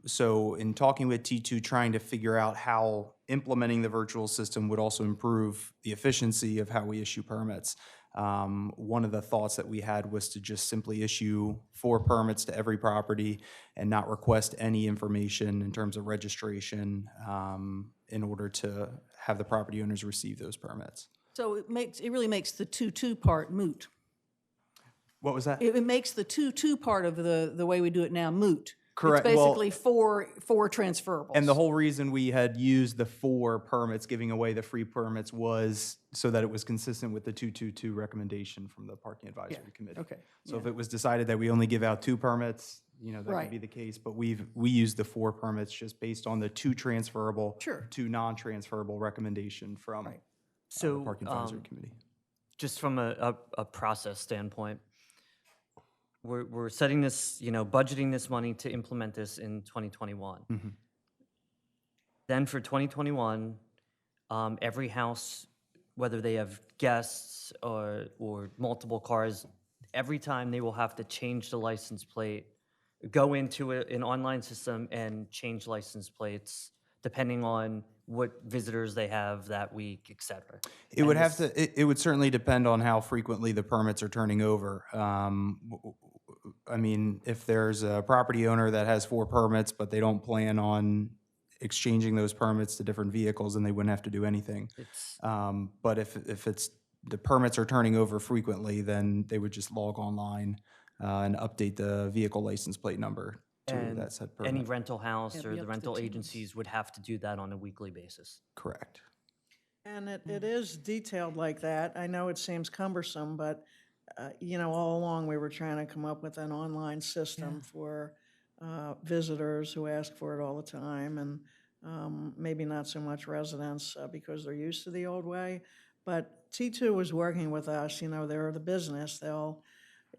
[SPEAKER 9] So in talking with T2, trying to figure out how implementing the virtual system would also improve the efficiency of how we issue permits. One of the thoughts that we had was to just simply issue 4 permits to every property and not request any information in terms of registration in order to have the property owners receive those permits.
[SPEAKER 4] So it really makes the 2-2 part moot.
[SPEAKER 9] What was that?
[SPEAKER 4] It makes the 2-2 part of the way we do it now moot.
[SPEAKER 9] Correct.
[SPEAKER 4] It's
[SPEAKER 9] Well,
[SPEAKER 4] basically four transferables.
[SPEAKER 9] and the whole reason we had used the 4 permits, giving away the free permits, was so that it was consistent with the 222 recommendation from the Parking Advisory Committee.
[SPEAKER 4] Okay.
[SPEAKER 9] So if it was decided that we only give out 2 permits, that
[SPEAKER 4] Right.
[SPEAKER 9] could be the case. But we used the 4 permits just based on the 2 transferable,
[SPEAKER 4] Sure.
[SPEAKER 9] 2 non-transferable recommendation from the
[SPEAKER 5] So
[SPEAKER 9] Parking Advisory Committee.
[SPEAKER 5] just from a process standpoint, we're setting this, budgeting this money to implement this in 2021. Then for 2021, every house, whether they have guests or multiple cars, every time they will have to change the license plate, go into an online system and change license plates depending on what visitors they have that week, et cetera.
[SPEAKER 9] It would have to. It would certainly depend on how frequently the permits are turning over. I mean, if there's a property owner that has 4 permits, but they don't plan on exchanging those permits to different vehicles, then they wouldn't have to do anything. But if it's the permits are turning over frequently, then they would just log online and update the vehicle license plate number to
[SPEAKER 5] And
[SPEAKER 9] that said permit.
[SPEAKER 5] any rental house
[SPEAKER 4] Yeah,
[SPEAKER 5] or
[SPEAKER 4] be
[SPEAKER 5] the
[SPEAKER 4] up to
[SPEAKER 5] rental
[SPEAKER 4] 2 months.
[SPEAKER 5] agencies would have to do that on a weekly basis.
[SPEAKER 9] Correct.
[SPEAKER 2] And it is detailed like that. I know it seems cumbersome, but, all along, we were trying to come up with an online system for visitors who ask for it all the time, and maybe not so much residents because they're used to the old way. But T2 was working with us, they're the business. They'll,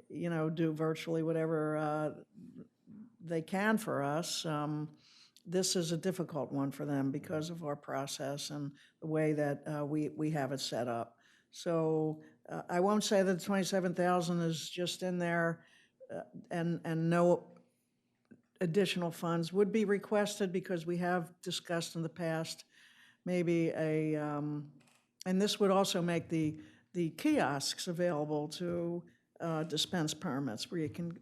[SPEAKER 2] do virtually whatever they can for us. This is a difficult one for them because of our process and the way that we have it set up. So I won't say that 27,000 is just in there and no additional funds would be requested because we have discussed in the past maybe and this would also make the kiosks available to dispense permits where you can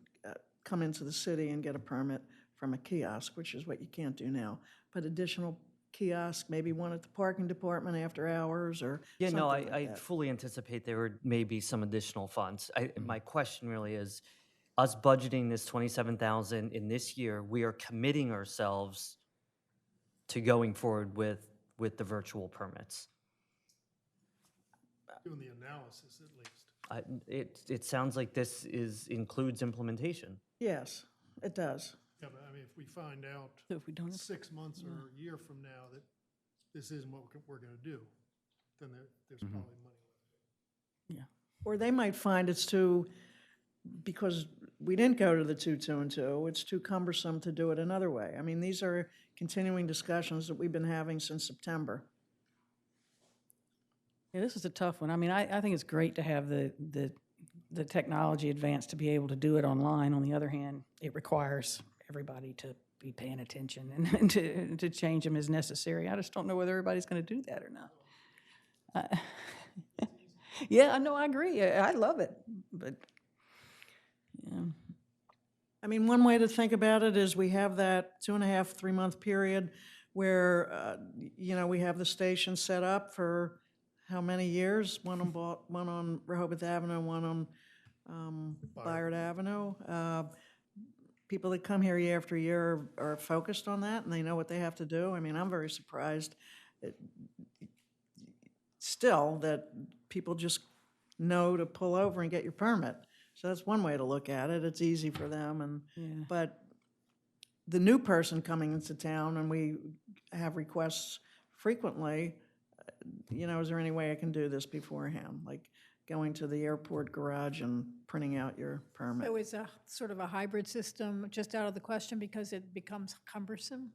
[SPEAKER 2] come into the city and get a permit from a kiosk, which is what you can't do now. But additional kiosk, maybe one at the parking department after hours or
[SPEAKER 5] Yeah, no,
[SPEAKER 2] something like
[SPEAKER 5] I
[SPEAKER 2] that.
[SPEAKER 5] fully anticipate there may be some additional funds. My question really is, us budgeting this 27,000 in this year, we are committing ourselves to going forward with the virtual permits.
[SPEAKER 1] Doing the analysis at least.
[SPEAKER 5] It sounds like this includes implementation.
[SPEAKER 2] Yes, it does.
[SPEAKER 1] Yeah, but I mean, if we find out
[SPEAKER 4] So if we don't,
[SPEAKER 1] 6 months or a year from now that this isn't what we're going to do, then there's probably money.
[SPEAKER 2] Or they might find it's too, because we didn't go to the 2, 2, and 2, it's too cumbersome to do it another way. I mean, these are continuing discussions that we've been having since September.
[SPEAKER 4] yeah, this is a tough one. I mean, I think it's great to have the the technology advanced to be able to do it online. On the other hand, it requires everybody to be paying attention and to change them as necessary. I just don't know whether everybody's going to do that or not. Yeah, I know, I agree. I love it, but, yeah.
[SPEAKER 2] I mean, one way to think about it is we have that 2.5, 3-month period where, you know, we have the station set up for how many years? One on Rehoboth Avenue, one on Byard Avenue. People that come here year after year are focused on that, and they know what they have to do. I mean, I'm very surprised still that people just know to pull over and get your permit. So that's one way to look at it. It's easy for them, and but the new person coming into town, and we have requests frequently, you know, is there any way I can do this beforehand? Like going to the airport garage and printing out your permit.
[SPEAKER 8] So it's a sort of a hybrid system just out of the question because it becomes cumbersome?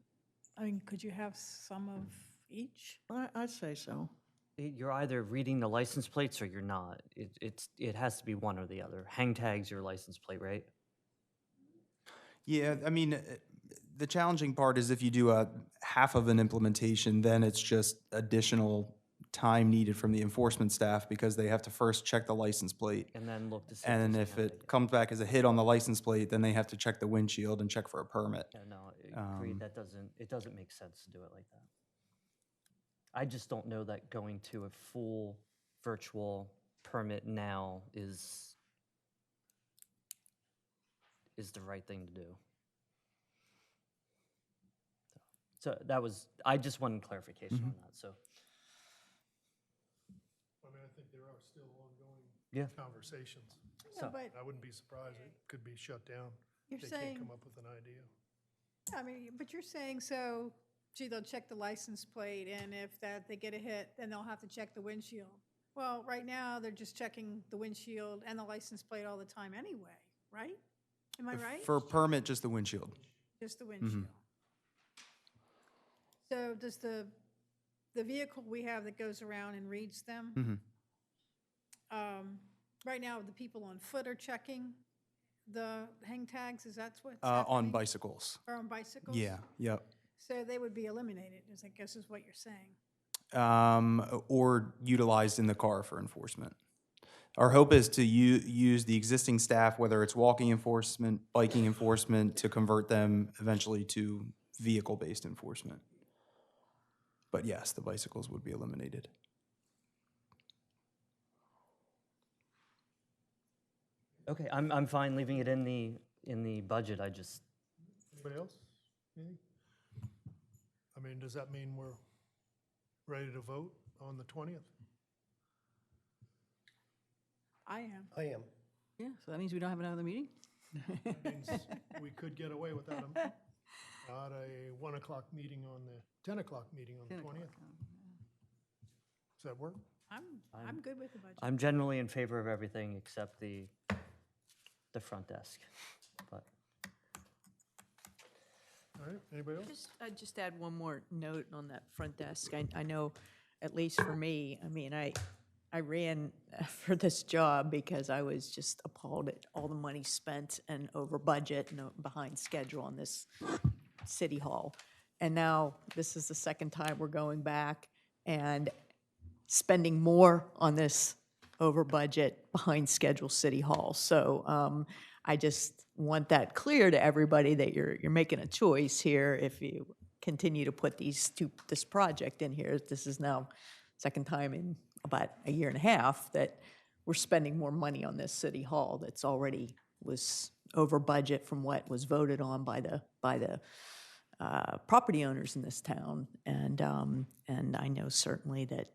[SPEAKER 8] I mean, could you have some of each?
[SPEAKER 2] I'd say so.
[SPEAKER 5] You're either reading the license plates or you're not. It has to be one or the other. Hang tag's your license plate, right?
[SPEAKER 9] Yeah, I mean, the challenging part is if you do a half of an implementation, then it's just additional time needed from the enforcement staff because they have to first check the license plate.
[SPEAKER 5] And then look to see.
[SPEAKER 9] And
[SPEAKER 5] there's
[SPEAKER 9] if
[SPEAKER 5] any
[SPEAKER 9] it
[SPEAKER 5] other-
[SPEAKER 9] comes back as a hit on the license plate, then they have to check the windshield and check for a permit.
[SPEAKER 5] Yeah, no, agreed. It doesn't make sense to do it like that. I just don't know that going to a full virtual permit now is the right thing to do. So that was, I just wanted clarification on that, so.
[SPEAKER 1] I mean, I think there are still ongoing
[SPEAKER 5] Yeah.
[SPEAKER 1] conversations.
[SPEAKER 8] No, but,
[SPEAKER 1] I wouldn't be surprised. It could be shut down.
[SPEAKER 8] You're
[SPEAKER 1] They can't
[SPEAKER 8] saying-
[SPEAKER 1] come up with an idea.
[SPEAKER 8] I mean, but you're saying, so, gee, they'll check the license plate, and if they get a hit, then they'll have to check the windshield. Well, right now, they're just checking the windshield and the license plate all the time anyway, right? Am I right?
[SPEAKER 9] For a permit, just the windshield.
[SPEAKER 8] Just the windshield. So does the vehicle we have that goes around and reads them? Right now, the people on foot are checking the hang tags, is that what's
[SPEAKER 9] On
[SPEAKER 8] happening?
[SPEAKER 9] bicycles.
[SPEAKER 8] Or on bicycles?
[SPEAKER 9] Yeah, yep.
[SPEAKER 8] So they would be eliminated, I guess is what you're saying.
[SPEAKER 9] Or utilized in the car for enforcement. Our hope is to use the existing staff, whether it's walking enforcement, biking enforcement, to convert them eventually to vehicle-based enforcement. But yes, the bicycles would be eliminated.
[SPEAKER 5] Okay, I'm fine leaving it in the budget. I just,
[SPEAKER 1] Anybody else? Anything? I mean, does that mean we're ready to vote on the 20th?
[SPEAKER 2] I am.
[SPEAKER 10] I am.
[SPEAKER 4] Yeah, so that means we don't have another meeting?
[SPEAKER 1] Means we could get away without not a 1 o'clock meeting on the 10 o'clock meeting on the 20th. Does that work?
[SPEAKER 8] I'm good with the budget.
[SPEAKER 5] I'm generally in favor of everything except the front desk, but.
[SPEAKER 1] All right, anybody else?
[SPEAKER 3] I'd just add one more note on that front desk. I know, at least for me, I mean, I ran for this job because I was just appalled at all the money spent and over budget and behind schedule on this city hall. And now this is the second time we're going back and spending more on this over budget, behind schedule city hall. So I just want that clear to everybody that you're making a choice here. If you continue to put this project in here, this is now second time in about a year and a half that we're spending more money on this city hall that's already was over budget from what was voted on by the property owners in this town. And I know certainly that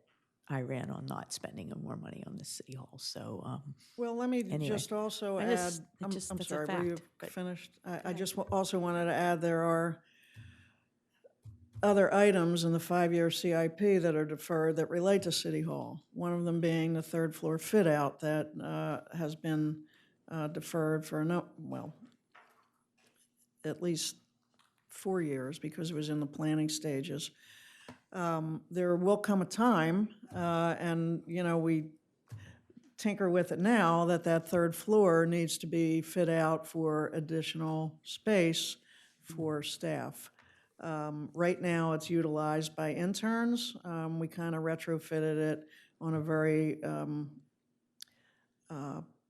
[SPEAKER 3] I ran on not spending more money on the city hall, so.
[SPEAKER 2] Well, let me
[SPEAKER 3] Anyway,
[SPEAKER 2] just also
[SPEAKER 3] I
[SPEAKER 2] add,
[SPEAKER 3] just- it
[SPEAKER 2] I'm
[SPEAKER 3] just-
[SPEAKER 2] I'm
[SPEAKER 3] that's a
[SPEAKER 2] sorry, were you
[SPEAKER 3] fact, but-
[SPEAKER 2] finished? I just also wanted to add, there are other items in the 5-year CIP that are deferred that relate to City Hall. One of them being the third floor fit out that has been deferred for at least 4 years because it was in the planning stages. There will come a time, and, you know, we tinker with it now, that third floor needs to be fit out for additional space for staff. Right now, it's utilized by interns. We kind of retrofitted it on a very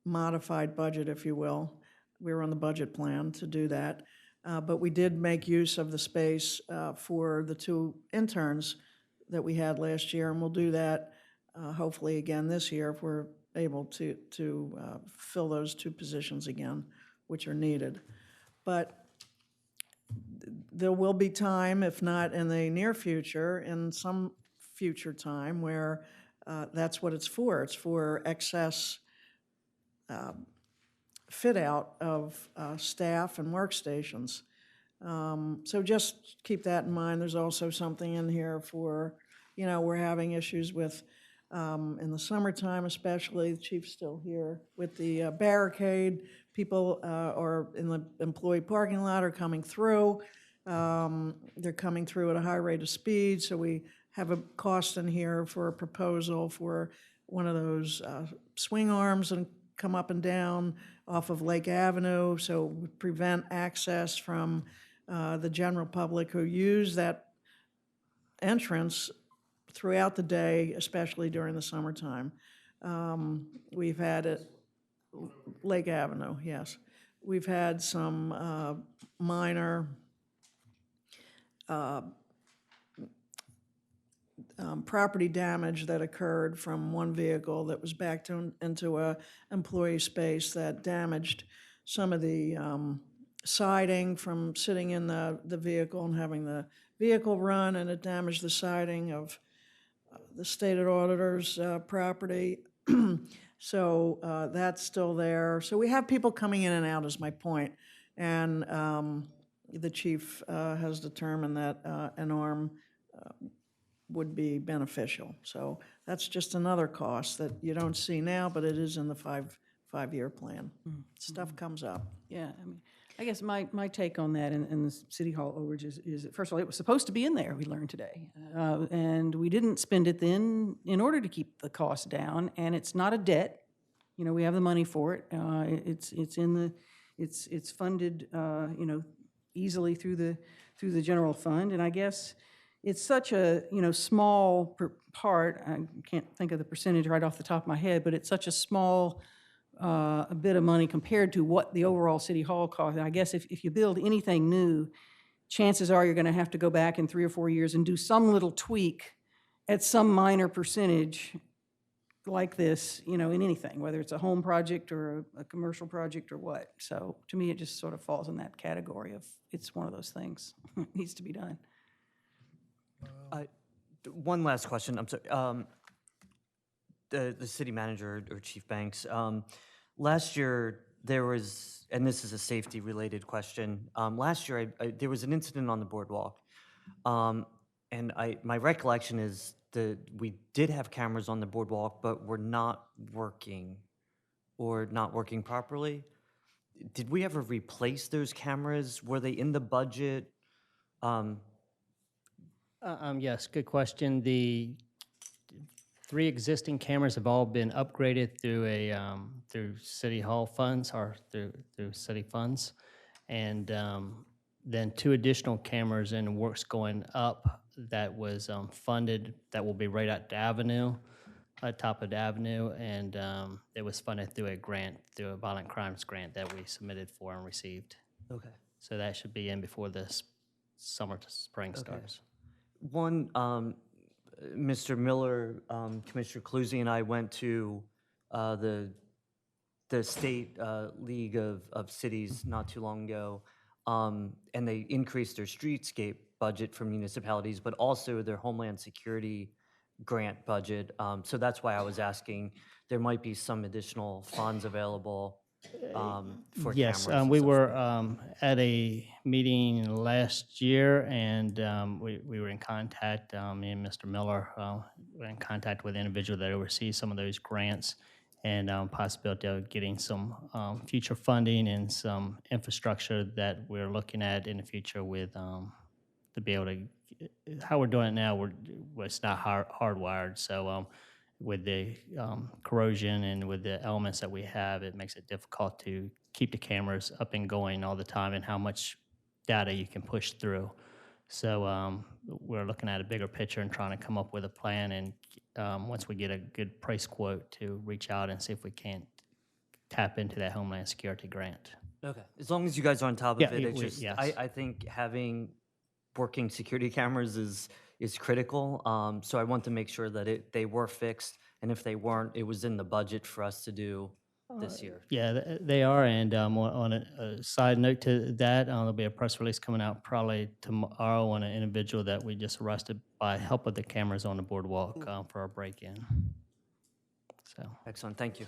[SPEAKER 2] modified budget, if you will. We were on the budget plan to do that. But we did make use of the space for the 2 interns that we had last year, and we'll do that hopefully again this year if we're able to fill those 2 positions again, which are needed. But there will be time, if not in the near future, in some future time, where that's what it's for. It's for excess fit out of staff and workstations. So just keep that in mind. There's also something in here for, we're having issues with, in the summertime especially, the chief's still here, with the barricade. People are in the employee parking lot are coming through. They're coming through at a high rate of speed, so we have a cost in here for a proposal for one of those swing arms and come up and down off of Lake Avenue, so would prevent access from the general public who use that entrance throughout the day, especially during the summertime. We've had it, Lake Avenue, yes. We've had some minor property damage that occurred from one vehicle that was backed into a employee space that damaged some of the siding from sitting in the vehicle and having the vehicle run, and it damaged the siding of the stated auditor's property. So that's still there. So we have people coming in and out, is my point. And the chief has determined that an arm would be beneficial. So that's just another cost that you don't see now, but it is in the five-year plan. Stuff comes up.
[SPEAKER 4] Yeah, I mean, I guess my take on that and the City Hall overage is that, first of all, it was supposed to be in there, we learned today. And we didn't spend it then in order to keep the cost down, and it's not a debt. We have the money for it. It's funded, easily through the general fund, and I guess it's such a, small part, I can't think of the percentage right off the top of my head, but it's such a small a bit of money compared to what the overall City Hall costs. I guess if you build anything new, chances are you're going to have to go back in 3 or 4 years and do some little tweak at some minor percentage like this, in anything, whether it's a home project or a commercial project or what. So to me, it just sort of falls in that category of it's one of those things. It needs to be done.
[SPEAKER 5] One last question, I'm sorry. The city manager or Chief Banks, last year there was, and this is a safety-related question, last year there was an incident on the boardwalk. And my recollection is that we did have cameras on the boardwalk, but were not working or not working properly. Did we ever replace those cameras? Were they in the budget?
[SPEAKER 7] Yes, good question. The 3 existing cameras have all been upgraded through City Hall funds or through city funds, and then 2 additional cameras in the works going up that was funded, that will be right at the avenue, top of the avenue, and it was funded through a grant, through a violent crimes grant that we submitted for and received.
[SPEAKER 5] Okay.
[SPEAKER 7] So that should be in before this summer to spring starts.
[SPEAKER 5] One, Mr. Miller, Commissioner Cluzy, and I went to the State League of Cities not too long ago, and they increased their streetscape budget for municipalities, but also their Homeland Security grant budget. So that's why I was asking, there might be some additional funds available for
[SPEAKER 7] Yes,
[SPEAKER 5] cameras.
[SPEAKER 7] we were at a meeting last year, and we were in contact, me and Mr. Miller were in contact with the individual that oversees some of those grants, and possibility of getting some future funding and some infrastructure that we're looking at in the future with to be able to, how we're doing it now, it's not hardwired, so with the corrosion and with the elements that we have, it makes it difficult to keep the cameras up and going all the time and how much data you can push through. So we're looking at a bigger picture and trying to come up with a plan, and once we get a good price quote, to reach out and see if we can't tap into that Homeland Security grant.
[SPEAKER 5] Okay, as long as you guys are on top of
[SPEAKER 7] Yeah,
[SPEAKER 5] it, it's just,
[SPEAKER 7] yes.
[SPEAKER 5] I think having working security cameras is critical. So I want to make sure that they were fixed, and if they weren't, it was in the budget for us to do this year.
[SPEAKER 7] Yeah, they are, and on a side note to that, there'll be a press release coming out probably tomorrow on an individual that we just arrested by help of the cameras on the boardwalk for our break-in. So.
[SPEAKER 5] Excellent, thank you.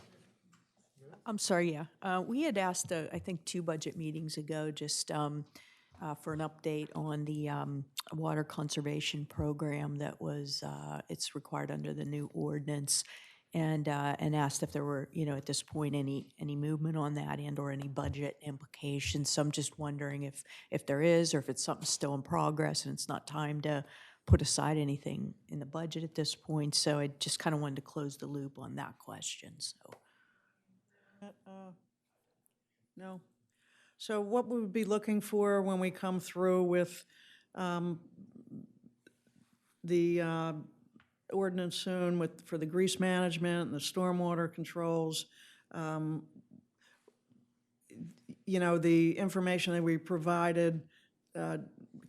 [SPEAKER 3] I'm sorry, yeah. We had asked, I think, 2 budget meetings ago, just for an update on the water conservation program that was, it's required under the new ordinance, and asked if there were, at this point, any movement on that and/or any budget implications. So I'm just wondering if there is, or if it's something still in progress and it's not time to put aside anything in the budget at this point. So I just kind of wanted to close the loop on that question, so.
[SPEAKER 2] No. So what we would be looking for when we come through with the ordinance soon for the grease management and the stormwater controls, the information that we provided a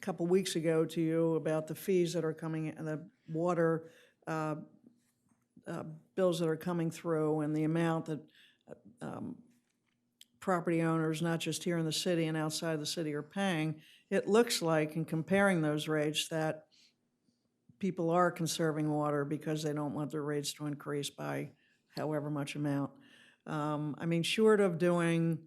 [SPEAKER 2] couple weeks ago to you about the fees that are coming, and the water bills that are coming through, and the amount that property owners, not just here in the city and outside the city, are paying. It looks like, in comparing those rates, that people are conserving water because they don't want their rates to increase by however much amount. I mean, short of doing,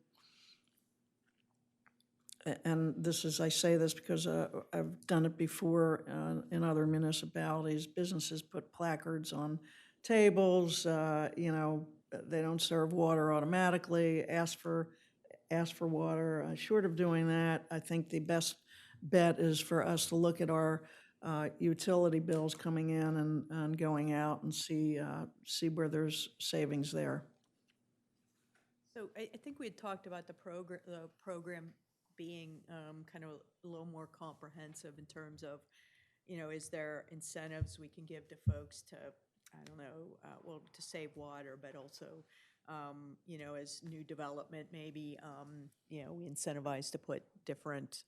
[SPEAKER 2] and this is, I say this because I've done it before in other municipalities, businesses put placards on tables, they don't serve water automatically, ask for water. Short of doing that, I think the best bet is for us to look at our utility bills coming in and going out and see where there's savings there.
[SPEAKER 3] So I think we had talked about the program being kind of a little more comprehensive in terms of, is there incentives we can give to folks to, I don't know, to save water, but also, as new development, maybe, we incentivize to put different,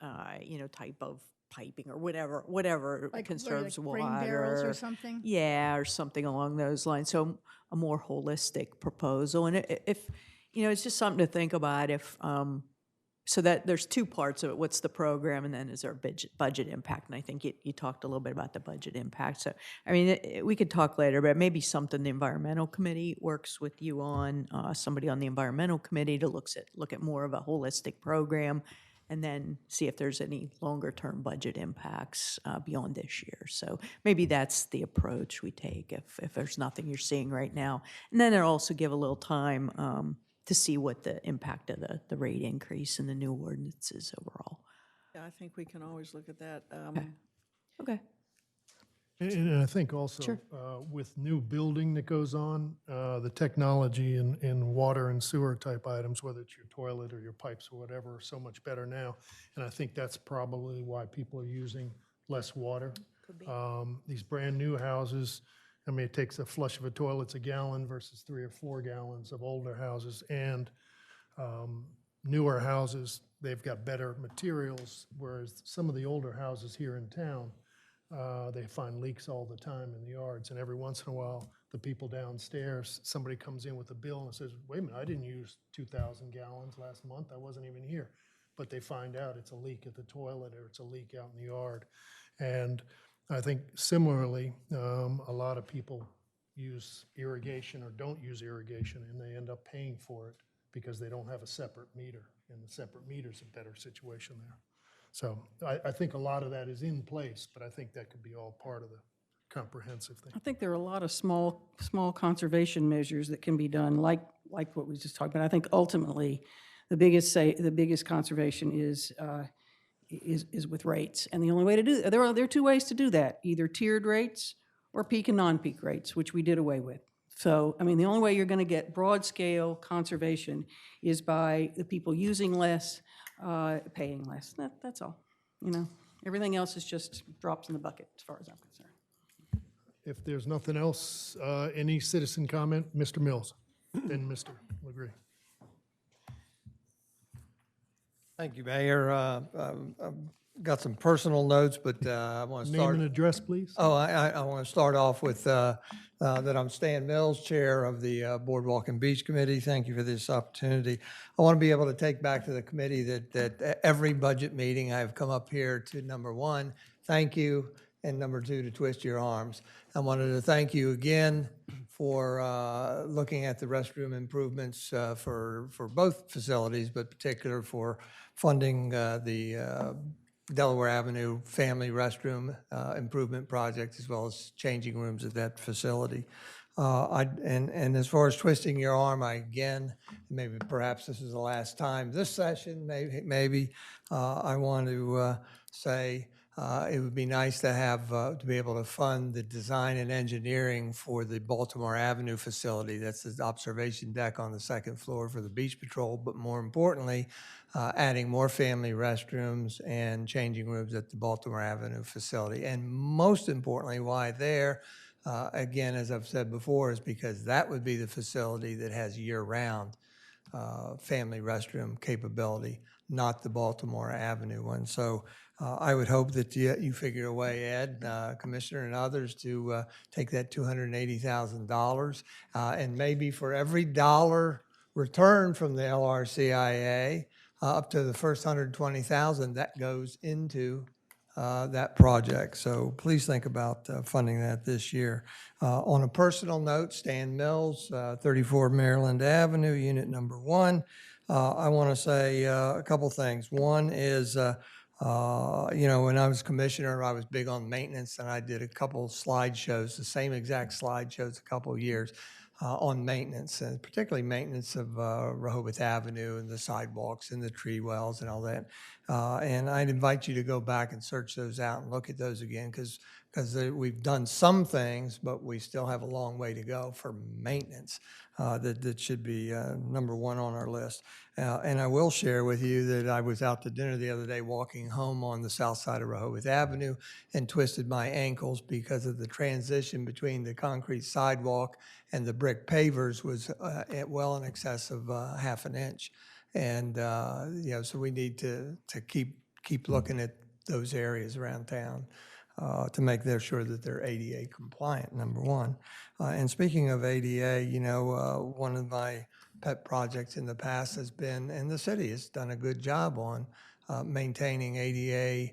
[SPEAKER 3] type of piping or whatever
[SPEAKER 8] Like
[SPEAKER 3] conserves
[SPEAKER 8] rain
[SPEAKER 3] water.
[SPEAKER 8] barrels or something?
[SPEAKER 3] Yeah, or something along those lines. So a more holistic proposal. And if, it's just something to think about if, so that there's 2 parts of it. What's the program, and then is there budget impact? And I think you talked a little bit about the budget impact. So, I mean, we could talk later, but maybe something the environmental committee works with you on, somebody on the environmental committee to look at more of a holistic program, and then see if there's any longer-term budget impacts beyond this year. So maybe that's the approach we take if there's nothing you're seeing right now. And then it'll also give a little time to see what the impact of the rate increase and the new ordinance is overall.
[SPEAKER 2] Yeah, I think we can always look at that.
[SPEAKER 3] Okay.
[SPEAKER 1] And I think also with new building that goes on, the technology in water and sewer type items, whether it's your toilet or your pipes or whatever, are so much better now. And I think that's probably why people are using less water.
[SPEAKER 3] Could be.
[SPEAKER 1] These brand new houses, I mean, it takes a flush of a toilet's a gallon versus 3 or 4 gallons of older houses. And newer houses, they've got better materials, whereas some of the older houses here in town, they find leaks all the time in the yards, and every once in a while, the people downstairs, somebody comes in with a bill and says, wait a minute, I didn't use 2,000 gallons last month, I wasn't even here. But they find out it's a leak at the toilet or it's a leak out in the yard. And I think similarly, a lot of people use irrigation or don't use irrigation, and they end up paying for it because they don't have a separate meter, and the separate meter's a better situation there. So I think a lot of that is in place, but I think that could be all part of the comprehensive thing.
[SPEAKER 4] I think there are a lot of small conservation measures that can be done, like what we just talked about. I think ultimately, the biggest conservation is with rates, and the only way to do there are 2 ways to do that: either tiered rates or peak and non-peak rates, which we did away with. So, I mean, the only way you're going to get broad-scale conservation is by the people using less, paying less. That's all, you know? Everything else is just drops in the bucket, as far as I'm concerned.
[SPEAKER 1] If there's nothing else, any citizen comment? Mr. Mills, then Mr. LeGree.
[SPEAKER 11] Thank you, Mayor. I've got some personal notes, but I want to
[SPEAKER 1] Name
[SPEAKER 11] start.
[SPEAKER 1] and address, please.
[SPEAKER 11] Oh, I want to start off with that I'm Stan Mills, Chair of the Boardwalk and Beach Committee. Thank you for this opportunity. I want to be able to take back to the committee that every budget meeting I've come up here to, number one, thank you, and number two, to twist your arms. I wanted to thank you again for looking at the restroom improvements for both facilities, but particular for funding the Delaware Avenue family restroom improvement project, as well as changing rooms at that facility. And as far as twisting your arm, maybe perhaps this is the last time this session, maybe I want to say it would be nice to have, to be able to fund the design and engineering for the Baltimore Avenue facility. That's the observation deck on the second floor for the beach patrol, but more importantly, adding more family restrooms and changing rooms at the Baltimore Avenue facility. And most importantly, why there, again, as I've said before, is because that would be the facility that has year-round family restroom capability, not the Baltimore Avenue one. So I would hope that you figure a way, Ed, Commissioner, and others to take that $280,000 and maybe for every dollar return from the LRCIA, up to the first $120,000 that goes into that project. So please think about funding that this year. On a personal note, Stan Mills, 34 Maryland Avenue, Unit Number 1. I want to say a couple things. One is, when I was commissioner, I was big on maintenance, and I did a couple slideshows, the same exact slideshows a couple of years on maintenance, and particularly maintenance of Rehoboth Avenue and the sidewalks and the tree wells and all that. And I'd invite you to go back and search those out and look at those again, because we've done some things, but we still have a long way to go for maintenance. That should be number one on our list. And I will share with you that I was out to dinner the other day walking home on the south side of Rehoboth Avenue and twisted my ankles because of the transition between the concrete sidewalk and the brick pavers was well in excess of half an inch. And, so we need to keep looking at those areas around town to make sure that they're ADA compliant, number one. And speaking of ADA, one of my pet projects in the past has been, and the city has done a good job on maintaining ADA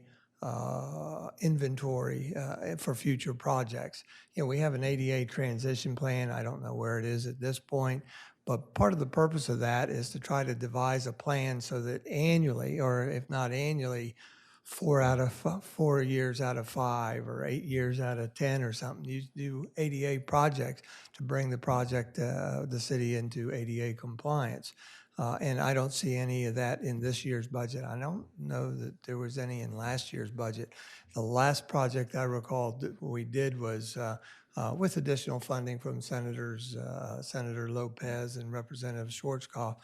[SPEAKER 11] inventory for future projects. We have an ADA transition plan. I don't know where it is at this point, but part of the purpose of that is to try to devise a plan so that annually, or if not annually, 4 years out of 5 or 8 years out of 10 or something, you do ADA projects to bring the city into ADA compliance. And I don't see any of that in this year's budget. I don't know that there was any in last year's budget. The last project I recall that we did was with additional funding from Senator Lopez and Representative Schwarzkopf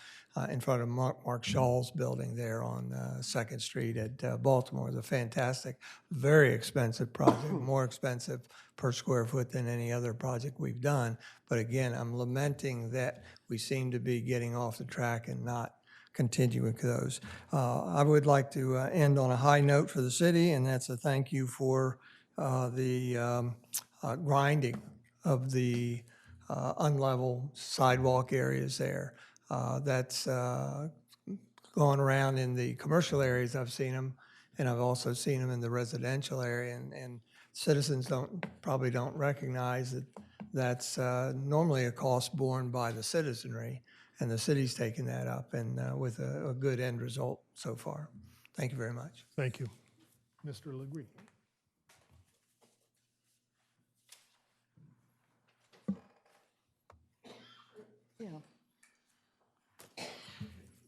[SPEAKER 11] in front of Mark Schall's building there on 2nd Street at Baltimore. It was a fantastic, very expensive project, more expensive per square foot than any other project we've done. But again, I'm lamenting that we seem to be getting off the track and not continuing those. I would like to end on a high note for the city, and that's a thank you for the grinding of the unlevel sidewalk areas there. That's gone around in the commercial areas. I've seen them, and I've also seen them in the residential area, and citizens probably don't recognize that that's normally a cost borne by the citizenry, and the city's taken that up, and with a good end result so far. Thank you very much.
[SPEAKER 1] Thank you. Mr. LeGree.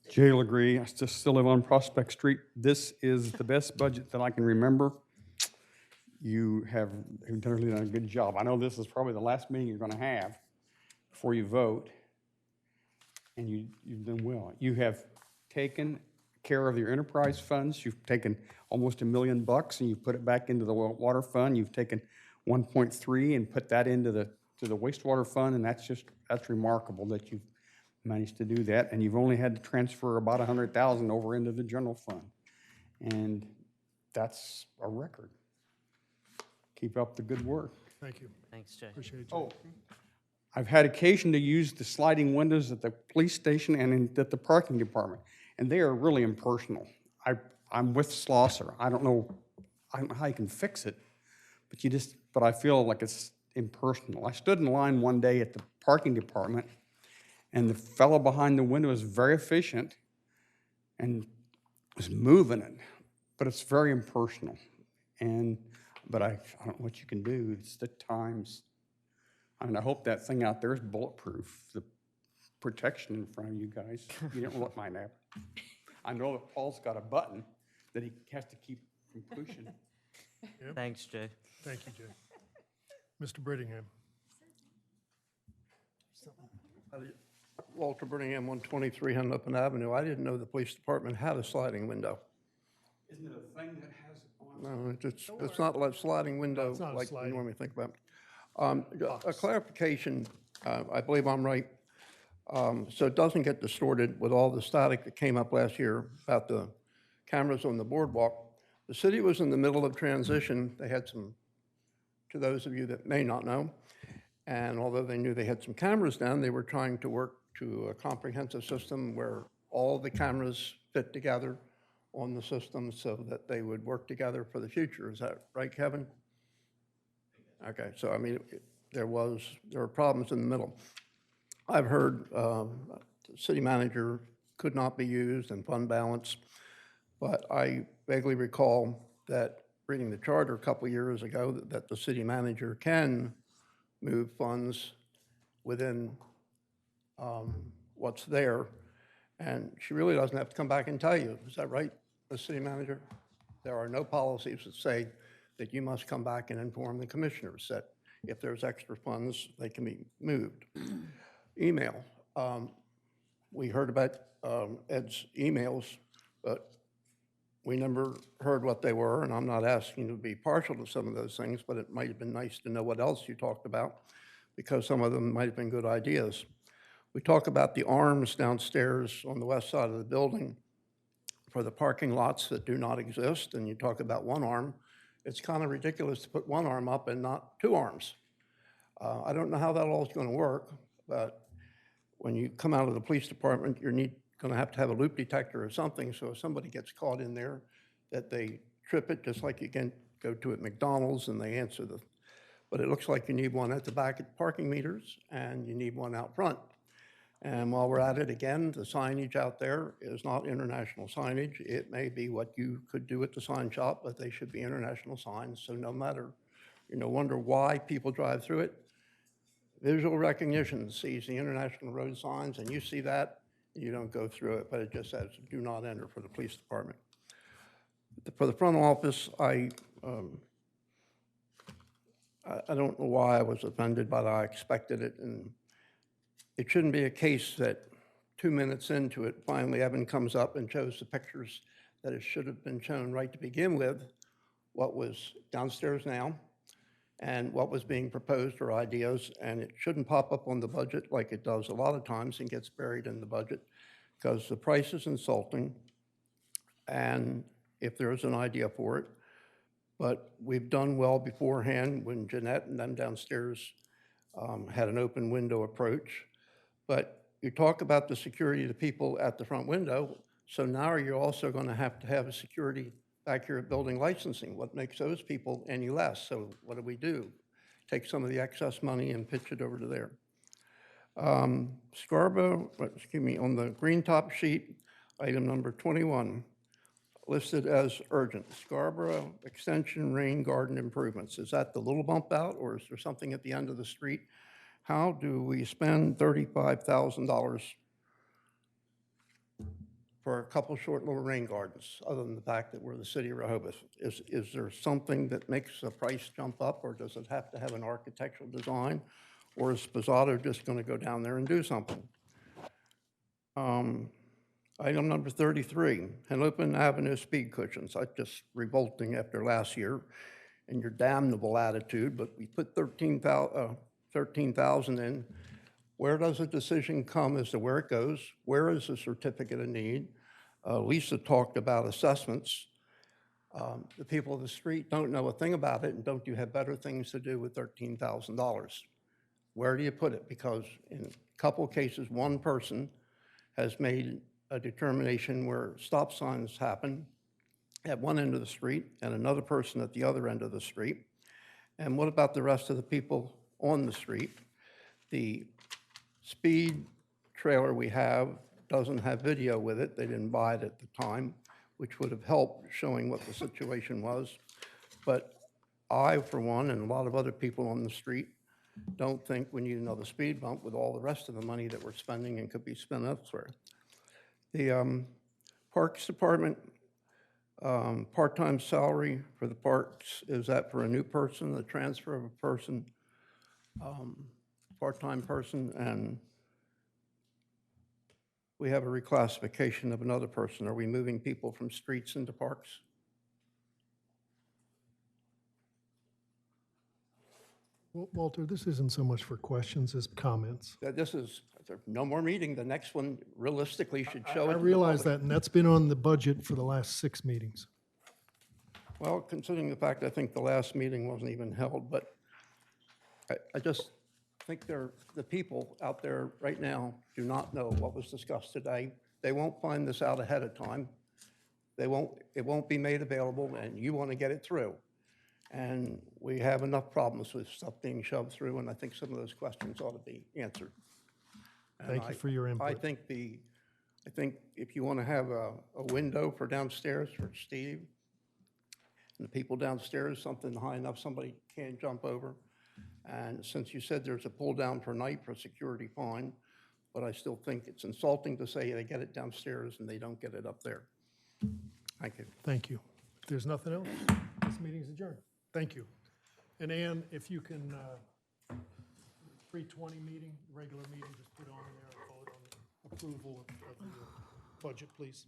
[SPEAKER 12] Jay LeGree, I still live on Prospect Street. This is the best budget that I can remember. You have done a good job. I know this is probably the last meeting you're going to have, before you vote, and you've done well. You have taken care of your enterprise funds. You've taken almost $1 million and you've put it back into the water fund. You've taken 1.3 and put that into the wastewater fund, and that's remarkable that you've managed to do that. And you've only had to transfer about 100,000 over into the general fund, and that's a record. Keep up the good work.
[SPEAKER 1] Thank you.
[SPEAKER 5] Thanks, Jay.
[SPEAKER 1] Appreciate it.
[SPEAKER 12] Oh, I've had occasion to use the sliding windows at the police station and at the parking department, and they are really impersonal. I'm with Slosser. I don't know how you can fix it, but I feel like it's impersonal. I stood in line one day at the parking department, and the fellow behind the window was very efficient and was moving it, but it's very impersonal. But I don't know what you can do. It's the times. I mean, I hope that thing out there is bulletproof, the protection in front of you guys. You don't look mine up. I know that Paul's got a button that he has to keep from pushing.
[SPEAKER 5] Thanks, Jay.
[SPEAKER 1] Thank you, Jay. Mr. Brittingham.
[SPEAKER 10] Walter Birmingham, 123 Henlopen Avenue. I didn't know the police department had a sliding window.
[SPEAKER 12] Isn't it a thing that has
[SPEAKER 10] No, it's not like sliding window
[SPEAKER 1] it's not a
[SPEAKER 10] like you
[SPEAKER 1] sliding.
[SPEAKER 10] normally think about. A clarification, I believe I'm right, so it doesn't get distorted with all the static that came up last year about the cameras on the boardwalk. The city was in the middle of transition. They had some, to those of you that may not know, and although they knew they had some cameras down, they were trying to work to a comprehensive system where all the cameras fit together on the system so that they would work together for the future. Is that right, Kevin? Okay, so I mean, there were problems in the middle. I've heard the city manager could not be used and fund balance, but I vaguely recall that reading the charter a couple of years ago that the city manager can move funds within what's there, and she really doesn't have to come back and tell you. Is that right, the city manager? There are no policies that say that you must come back and inform the commissioners that if there's extra funds, they can be moved. Email. We heard about Ed's emails, but we never heard what they were, and I'm not asking you to be partial to some of those things, but it might have been nice to know what else you talked about, because some of them might have been good ideas. We talk about the arms downstairs on the west side of the building for the parking lots that do not exist, and you talk about one arm. It's kind of ridiculous to put one arm up and not two arms. I don't know how that all is going to work, but when you come out of the police department, you're going to have a loop detector or something, so if somebody gets caught in there, that they trip it, just like you can go to at McDonald's and they answer but it looks like you need one at the back at the parking meters, and you need one out front. And while we're at it again, the signage out there is not international signage. It may be what you could do at the sign shop, but they should be international signs. So no matter, wonder why people drive through it. Visual recognition sees the international road signs, and you see that, you don't go through it, but it just says, do not enter for the police department. For the front office, I don't know why I was offended, but I expected it, and it shouldn't be a case that 2 minutes into it, finally Evan comes up and shows the pictures that it should have been shown right to begin with, what was downstairs now, and what was being proposed or ideas, and it shouldn't pop up on the budget like it does a lot of times and gets buried in the budget, because the price is insulting, and if there is an idea for it, but we've done well beforehand when Jeanette and them downstairs had an open window approach. But you talk about the security of the people at the front window, so now you're also going to have a security back here at building licensing. What makes those people any less? So what do? Take some of the excess money and pitch it over to there. Scarborough, on the green top sheet, item number 21, listed as urgent. Scarborough Extension Rain Garden Improvements. Is that the little bump out, or is there something at the end of the street? How do we spend $35,000 for a couple short little rain gardens, other than the fact that we're the city of Rehoboth? Is there something that makes the price jump up, or does it have to have an architectural design? Or is Spazzato just going to go down there and do something? Item number 33, Hennepin Avenue speed cushions. That's just revolting after last year and your damnable attitude, but we put 13,000 in. Where does a decision come as to where it goes? Where is the certificate of need? Lisa talked about assessments. The people of the street don't know a thing about it, and don't you have better things to do with $13,000? Where do you put it? Because in a couple of cases, one person has made a determination where stop signs happen at one end of the street and another person at the other end of the street. And what about the rest of the people on the street? The speed trailer we have doesn't have video with it. They didn't buy it at the time, which would have helped showing what the situation was. But I, for one, and a lot of other people on the street, don't think we need another speed bump with all the rest of the money that we're spending and could be spent elsewhere. The Parks Department, part-time salary for the parks, is that for a new person, the transfer of a person, part-time person, and we have a reclassification of another person. Are we moving people from streets into parks?
[SPEAKER 1] Walter, this isn't so much for questions as comments.
[SPEAKER 10] This is, there's no more meeting. The next one realistically should show it
[SPEAKER 1] I
[SPEAKER 10] to the
[SPEAKER 1] realize
[SPEAKER 10] public.
[SPEAKER 1] that, and that's been on the budget for the last 6 meetings.
[SPEAKER 10] Well, considering the fact I think the last meeting wasn't even held, but I just think the people out there right now do not know what was discussed today. They won't find this out ahead of time. It won't be made available, and you want to get it through. And we have enough problems with stuff being shoved through, and I think some of those questions ought to be answered. And
[SPEAKER 1] Thank you for your input.
[SPEAKER 10] I think if you want to have a window for downstairs for Steve, and the people downstairs, something high enough somebody can't jump over. And since you said there's a pull down per night for security, fine, but I still think it's insulting to say they get it downstairs and they don't get it up there. Thank you.
[SPEAKER 1] Thank you. If there's nothing else, this meeting's adjourned. Thank you. And Ann, if you can, 3:20 meeting, regular meeting, just put on there, vote on the approval of the budget, please.